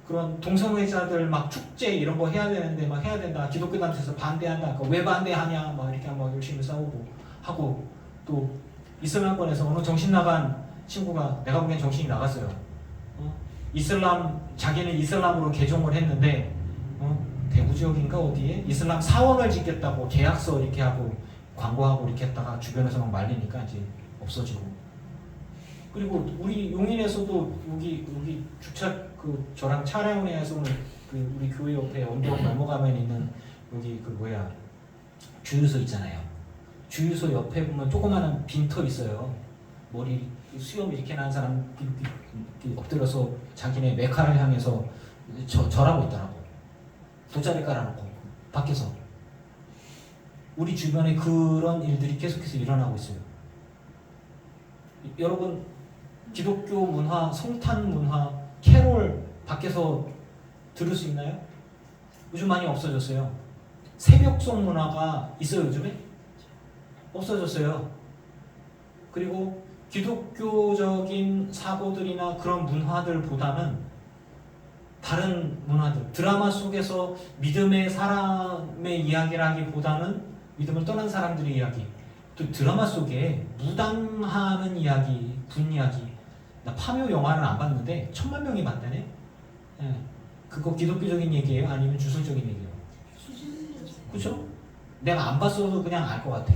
그런 동성애자들 막 축제 이런 거 해야 되는데 막 해야 된다. 기독교단체에서 반대한다. 왜 반대하냐? 막 이렇게 막 열심히 싸우고 하고, 또 이슬람권에서 어느 정신 나간 친구가, 내가 보기엔 정신이 나갔어요. 이슬람, 자기는 이슬람으로 개종을 했는데 대구 지역인가 어디에 이슬람 사원을 짓겠다고 계약서 이렇게 하고 광고하고 이렇게 했다가 주변에서 막 말리니까 이제 없어지고. 그리고 우리 용인에서도 여기 주차 저랑 촬영회에서 오늘 우리 교회 옆에 언덕 넘어가면 있는 여기 주유소 있잖아요. 주유소 옆에 보면 조그마한 빈터 있어요. 머리 수염 이렇게 난 사람 이렇게 엎드려서 자기네 메카를 향해서 절하고 있더라고. 돗자리 깔아놓고 밖에서. 우리 주변에 그런 일들이 계속해서 일어나고 있어요. 여러분, 기독교 문화, 성탄 문화, 캐롤 밖에서 들을 수 있나요? 요즘 많이 없어졌어요. 새벽송 문화가 있어요, 요즘에? 없어졌어요. 그리고 기독교적인 사고들이나 그런 문화들보다는 다른 문화들, 드라마 속에서 믿음의 사람의 이야기를 하기보다는 믿음을 떠난 사람들의 이야기, 또 드라마 속에 무당하는 이야기, 군 이야기. 나 파묘 영화는 안 봤는데 1000만 명이 봤다네. 예. 그거 기독교적인 얘기예요? 아니면 주술적인 얘기예요? 그렇죠? 내가 안 봤어도 그냥 알 것 같아.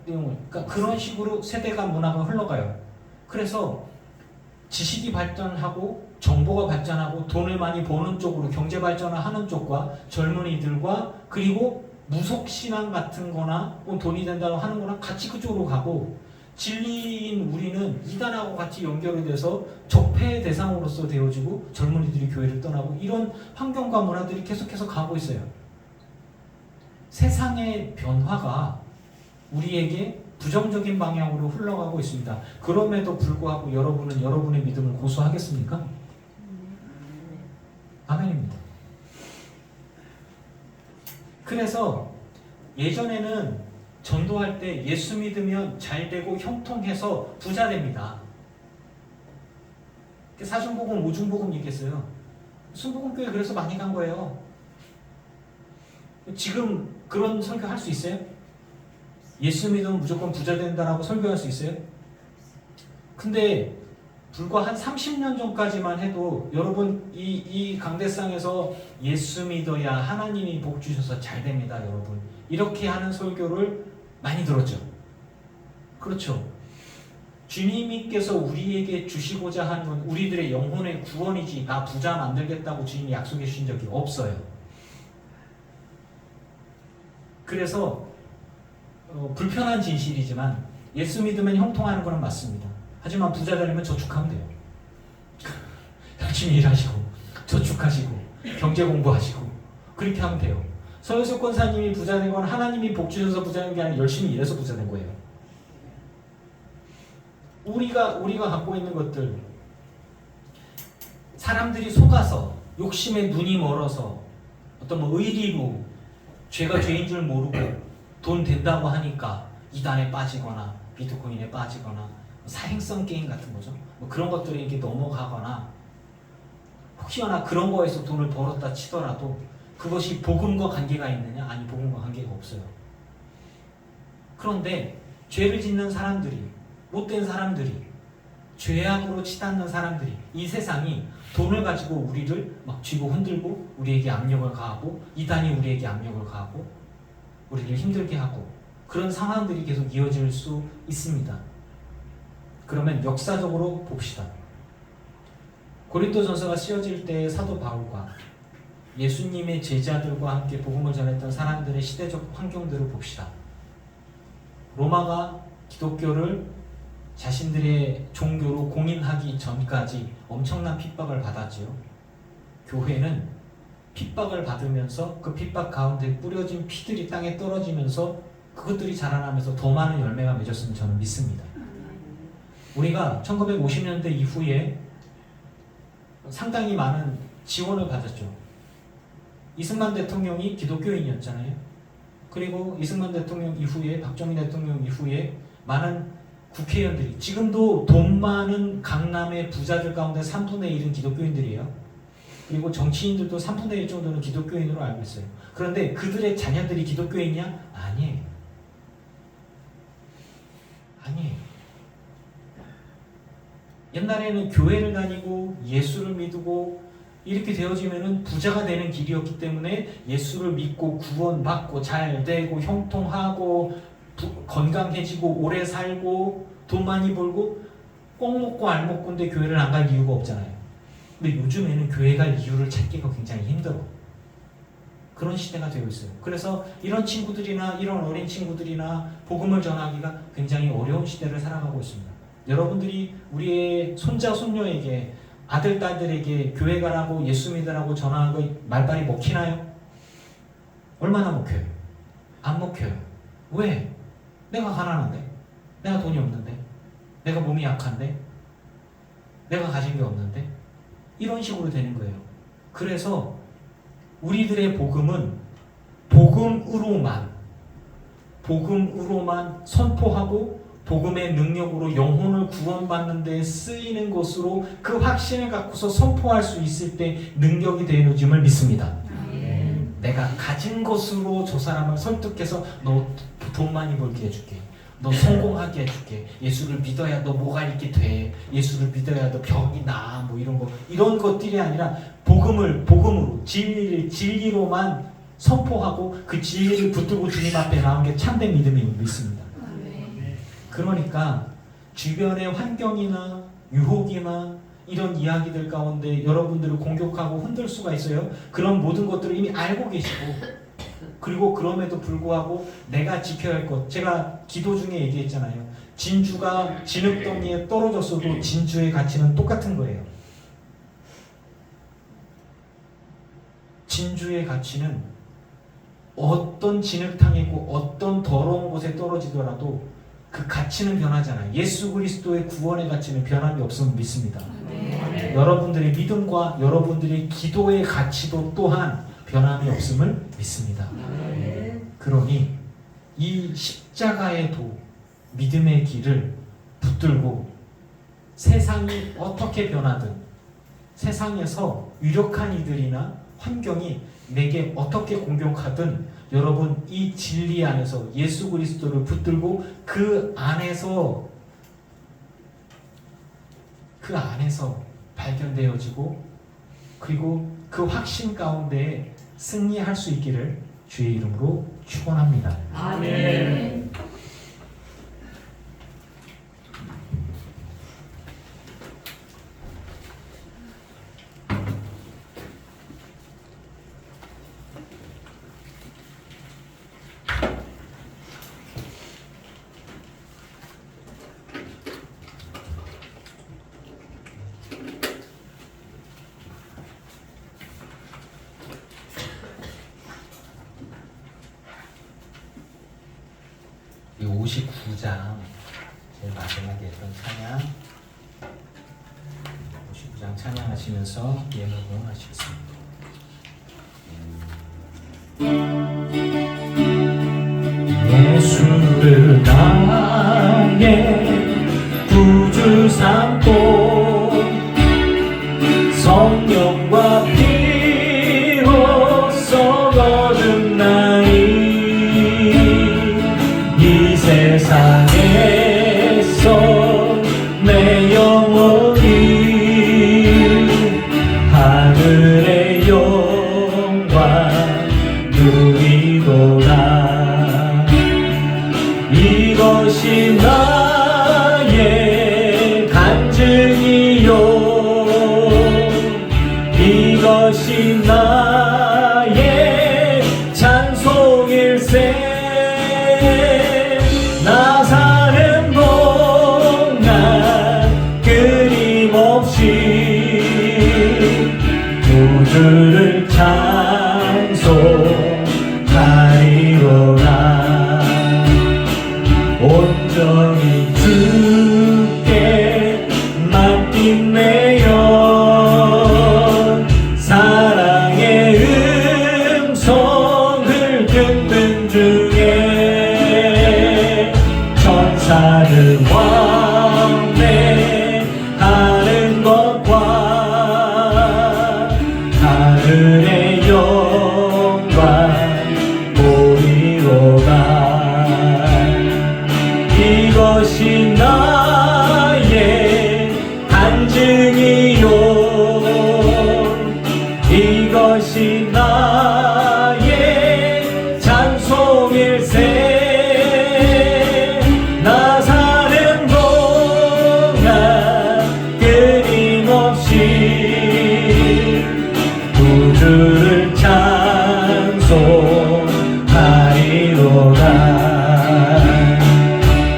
그러니까 그런 식으로 세대가 문화가 흘러가요. 그래서 지식이 발전하고 정보가 발전하고 돈을 많이 버는 쪽으로 경제 발전을 하는 쪽과 젊은이들과, 그리고 무속신앙 같은 거나 돈이 된다고 하는 거랑 같이 그쪽으로 가고, 진리인 우리는 이단하고 같이 연결이 돼서 적폐의 대상으로서 되어지고 젊은이들이 교회를 떠나고, 이런 환경과 문화들이 계속해서 가고 있어요. 세상의 변화가 우리에게 부정적인 방향으로 흘러가고 있습니다. 그럼에도 불구하고 여러분은 여러분의 믿음을 고수하겠습니까? 아멘입니다. 그래서 예전에는 전도할 때 예수 믿으면 잘 되고 형통해서 부자 됩니다. 사중복음, 오중복음 얘기했어요. 순복음교회 그래서 많이 간 거예요. 지금 그런 설교 할 수 있어요? 예수 믿으면 무조건 부자 된다라고 설교할 수 있어요? 근데 불과 한 30년 전까지만 해도 여러분 이 강대상에서 예수 믿어야 하나님이 복 주셔서 잘 됩니다, 여러분. 이렇게 하는 설교를 많이 들었죠. 그렇죠. 주님께서 우리에게 주시고자 하는 건 우리들의 영혼의 구원이지, 나 부자 만들겠다고 주님이 약속해 주신 적이 없어요. 그래서 불편한 진실이지만 예수 믿으면 형통하는 거는 맞습니다. 하지만 부자 되려면 저축하면 돼요. 열심히 일하시고 저축하시고 경제 공부하시고 그렇게 하면 돼요. 서유석 권사님이 부자 된 건 하나님이 복 주셔서 부자 된 게 아니라 열심히 일해서 부자 된 거예요. 우리가 갖고 있는 것들, 사람들이 속아서 욕심에 눈이 멀어서 어떤 뭐 의리로 죄가 죄인 줄 모르고 돈 된다고 하니까 이단에 빠지거나 비트코인에 빠지거나 사행성 게임 같은 거죠. 뭐 그런 것들에 이렇게 넘어가거나 혹시나 그런 거에서 돈을 벌었다 치더라도 그것이 복음과 관계가 있느냐? 아니, 복음과 관계가 없어요. 그런데 죄를 짓는 사람들이, 못된 사람들이, 죄악으로 치닫는 사람들이, 이 세상이 돈을 가지고 우리를 막 쥐고 흔들고 우리에게 압력을 가하고 이단이 우리에게 압력을 가하고 우리를 힘들게 하고 그런 상황들이 계속 이어질 수 있습니다. 그러면 역사적으로 봅시다. 고린도전서가 쓰여질 때 사도 바울과 예수님의 제자들과 함께 복음을 전했던 사람들의 시대적 환경들을 봅시다. 로마가 기독교를 자신들의 종교로 공인하기 전까지 엄청난 핍박을 받았지요. 교회는 핍박을 받으면서 그 핍박 가운데 뿌려진 피들이 땅에 떨어지면서 그것들이 자라나면서 더 많은 열매가 맺었으면 저는 믿습니다. 우리가 1950년대 이후에 상당히 많은 지원을 받았죠. 이승만 대통령이 기독교인이었잖아요. 그리고 이승만 대통령 이후에 박정희 대통령 이후에 많은 국회의원들이 지금도 돈 많은 강남의 부자들 가운데 3분의 1은 기독교인들이에요. 그리고 정치인들도 3분의 1 정도는 기독교인으로 알고 있어요. 그런데 그들의 자녀들이 기독교인이냐? 아니에요. 아니에요. 옛날에는 교회를 다니고 예수를 믿고 이렇게 되어지면은 부자가 되는 길이었기 때문에 예수를 믿고 구원받고 잘 되고 형통하고 건강해지고 오래 살고 돈 많이 벌고 꼭 먹고 알 먹고인데 교회를 안 갈 이유가 없잖아요. 근데 요즘에는 교회 갈 이유를 찾기가 굉장히 힘들어. 그런 시대가 되고 있어요. 그래서 이런 친구들이나 이런 어린 친구들이나 복음을 전하기가 굉장히 어려운 시대를 살아가고 있습니다. 여러분들이 우리의 손자 손녀에게 아들 딸들에게 교회 가라고 예수 믿으라고 전하는 거 말빨이 먹히나요? 얼마나 먹혀요? 안 먹혀요. 왜? 내가 가난한데, 내가 돈이 없는데, 내가 몸이 약한데, 내가 가진 게 없는데, 이런 식으로 되는 거예요. 그래서 우리들의 복음은 복음으로만 선포하고 복음의 능력으로 영혼을 구원받는 데 쓰이는 것으로 그 확신을 갖고서 선포할 수 있을 때 능력이 되어짐을 믿습니다. 내가 가진 것으로 저 사람을 설득해서 너 돈 많이 벌게 해줄게. 너 성공하게 해줄게. 예수를 믿어야 너 뭐가 이렇게 돼. 예수를 믿어야 너 병이 나. 뭐 이런 거. 이런 것들이 아니라 복음으로 진리로만 선포하고 그 진리를 붙들고 주님 앞에 나온 게 참된 믿음임을 믿습니다. 그러니까 주변의 환경이나 유혹이나 이런 이야기들 가운데 여러분들을 공격하고 흔들 수가 있어요. 그런 모든 것들을 이미 알고 계시고 그리고 그럼에도 불구하고 내가 지켜야 할 것, 제가 기도 중에 얘기했잖아요. 진주가 진흙덩이에 떨어졌어도 진주의 가치는 똑같은 거예요. 진주의 가치는 어떤 진흙탕이고 어떤 더러운 곳에 떨어지더라도 그 가치는 변하잖아요. 예수 그리스도의 구원의 가치는 변함이 없음을 믿습니다. 네. 여러분들의 믿음과 여러분들의 기도의 가치도 또한 변함이 없음을 믿습니다. 네. 그러니 이 십자가의 도, 믿음의 길을 붙들고 세상이 어떻게 변하든 세상에서 유력한 이들이나 환경이 내게 어떻게 공격하든 여러분 이 진리 안에서 예수 그리스도를 붙들고 그 안에서 발견되어지고 그리고 그 확신 가운데 승리할 수 있기를 주의 이름으로 축원합니다. 아멘. 이 59장 제일 마지막에 했던 찬양 59장 찬양하시면서 예물을 하시겠습니다. 그리스도를 나의 구주 삼고 성령과 피로써 거듭나니 이 세상에서 내 영혼이 하늘의 영광 누리도다. 이것이 나의 간증이요 이것이 나의 찬송일세. 나 사는 동안 끊임없이 구주를 찬송하리로라. 온전히 주께 맡긴 내 영 사랑의 음성을 듣는 중에 천사는 왕래하는 것과 하늘의 영광 보이로다. 이것이 나의 간증이요 이것이 나의 찬송일세. 나 사는 동안 끊임없이 구주를 찬송하리로다.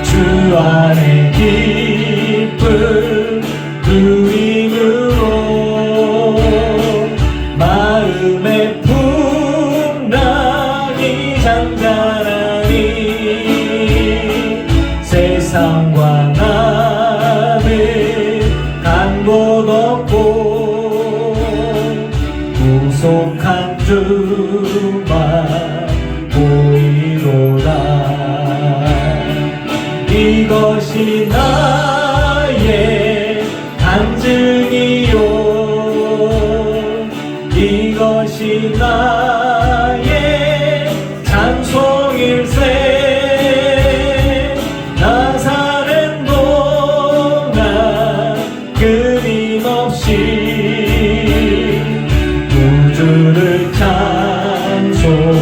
주 안에 기쁨 누림으로 마음의 풍랑이 잔잔하니 세상과 나는 간 곳 없고 구속한 주만 보이로다. 이것이 나의 간증이요 이것이 나의 찬송일세. 나 사는 동안 끊임없이 구주를 찬송하리로다.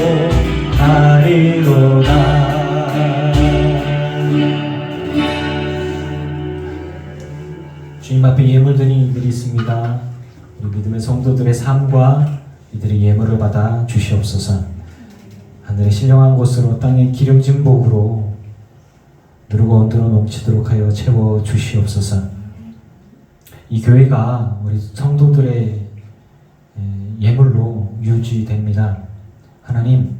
주님 앞에 예물드린 이들이 있습니다. 우리 믿음의 성도들의 삶과 이들의 예물을 받아 주시옵소서. 하늘의 신령한 곳으로 땅의 기름진 복으로 누르고 온도로 넘치도록 하여 채워 주시옵소서. 이 교회가 우리 성도들의 예물로 유지됩니다. 하나님,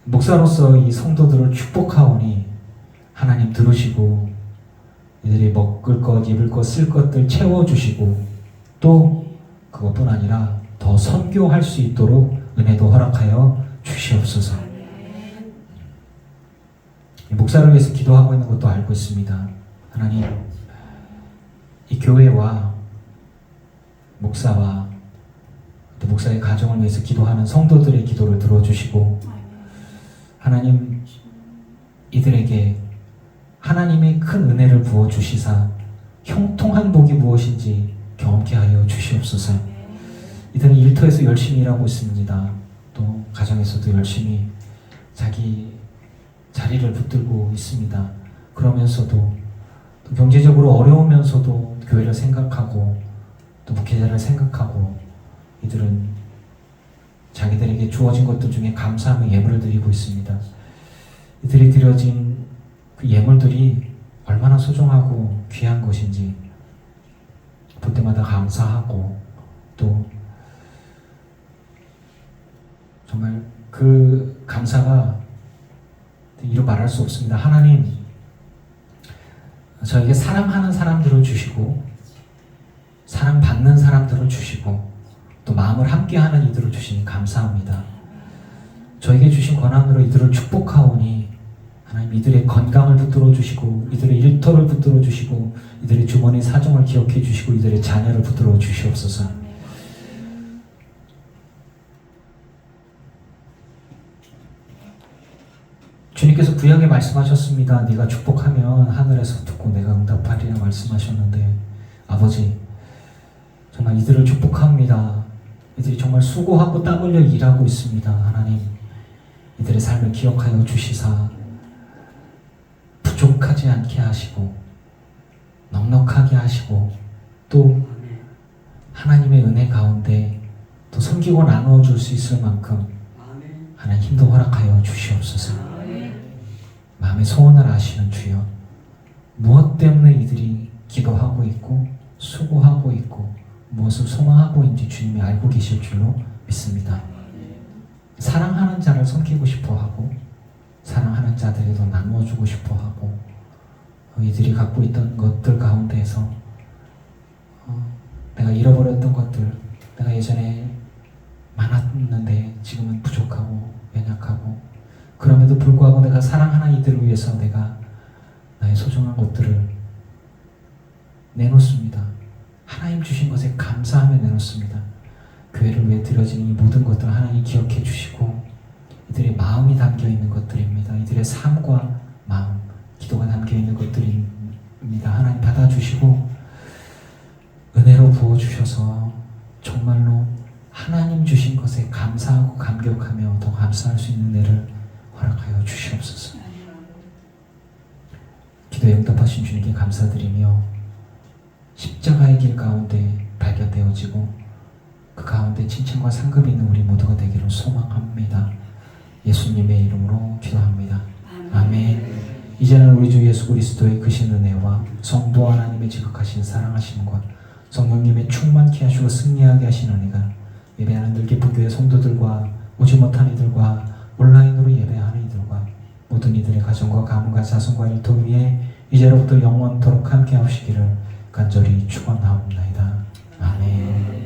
목사로서 이 성도들을 축복하오니 하나님 들으시고 이들이 먹을 것, 입을 것, 쓸 것들 채워주시고 또 그것뿐 아니라 더 선교할 수 있도록 은혜도 허락하여 주시옵소서. 목사를 위해서 기도하고 있는 것도 알고 있습니다. 하나님, 이 교회와 목사와 또 목사의 가정을 위해서 기도하는 성도들의 기도를 들어주시고 하나님, 이들에게 하나님의 큰 은혜를 부어주시사 형통한 복이 무엇인지 경험케 하여 주시옵소서. 이들은 일터에서 열심히 일하고 있습니다. 또 가정에서도 열심히 자기 자리를 붙들고 있습니다. 그러면서도 또 경제적으로 어려우면서도 교회를 생각하고 또 목회자를 생각하고 이들은 자기들에게 주어진 것들 중에 감사하며 예물을 드리고 있습니다. 이들이 드려진 그 예물들이 얼마나 소중하고 귀한 것인지 볼 때마다 감사하고 또 정말 그 감사가 이루 말할 수 없습니다. 하나님, 저에게 사랑하는 사람들을 주시고 사랑받는 사람들을 주시고 또 마음을 함께하는 이들을 주시니 감사합니다. 저에게 주신 권한으로 이들을 축복하오니 하나님 이들의 건강을 붙들어 주시고 이들의 일터를 붙들어 주시고 이들의 주머니 사정을 기억해 주시고 이들의 자녀를 붙들어 주시옵소서. 주님께서 구약에 말씀하셨습니다. 네가 축복하면 하늘에서 듣고 내가 응답하리라 말씀하셨는데 아버지 정말 이들을 축복합니다. 이들이 정말 수고하고 땀 흘려 일하고 있습니다. 하나님 이들의 삶을 기억하여 주시사 부족하지 않게 하시고 넉넉하게 하시고 또 하나님의 은혜 가운데 또 섬기고 나누어 줄 수 있을 만큼 하나님 힘도 허락하여 주시옵소서. 마음의 소원을 아시는 주여 무엇 때문에 이들이 기도하고 있고 수고하고 있고 무엇을 소망하고 있는지 주님이 알고 계실 줄로 믿습니다. 사랑하는 자를 섬기고 싶어하고 사랑하는 자들에도 나누어주고 싶어하고 이들이 갖고 있던 것들 가운데에서 내가 잃어버렸던 것들 내가 예전에 많았는데 지금은 부족하고 연약하고 그럼에도 불구하고 내가 사랑하는 이들을 위해서 내가 나의 소중한 것들을 내놓습니다. 하나님 주신 것에 감사하며 내놓습니다. 교회를 위해 드려진 이 모든 것들 하나님 기억해 주시고 이들의 마음이 담겨 있는 것들입니다. 이들의 삶과 마음, 기도가 담겨 있는 것들입니다. 하나님 받아주시고 은혜로 부어주셔서 정말로 하나님 주신 것에 감사하고 감격하며 더 감사할 수 있는 은혜를 허락하여 주시옵소서. 기도에 응답하신 주님께 감사드리며 십자가의 길 가운데 발견되어지고 그 가운데 칭찬과 상급이 있는 우리 모두가 되기를 소망합니다. 예수님의 이름으로 기도합니다. 아멘. 이제는 우리 주 예수 그리스도의 크신 은혜와 성부 하나님의 지극하신 사랑하심과 성령님의 충만케 하시고 승리하게 하신 은혜가 예배하는 늘 깊은 교회 성도들과 오지 못한 이들과 온라인으로 예배하는 이들과 모든 이들의 가정과 가문과 자손과 일터 위에 이제로부터 영원토록 함께 하시기를 간절히 축원하옵나이다. 아멘.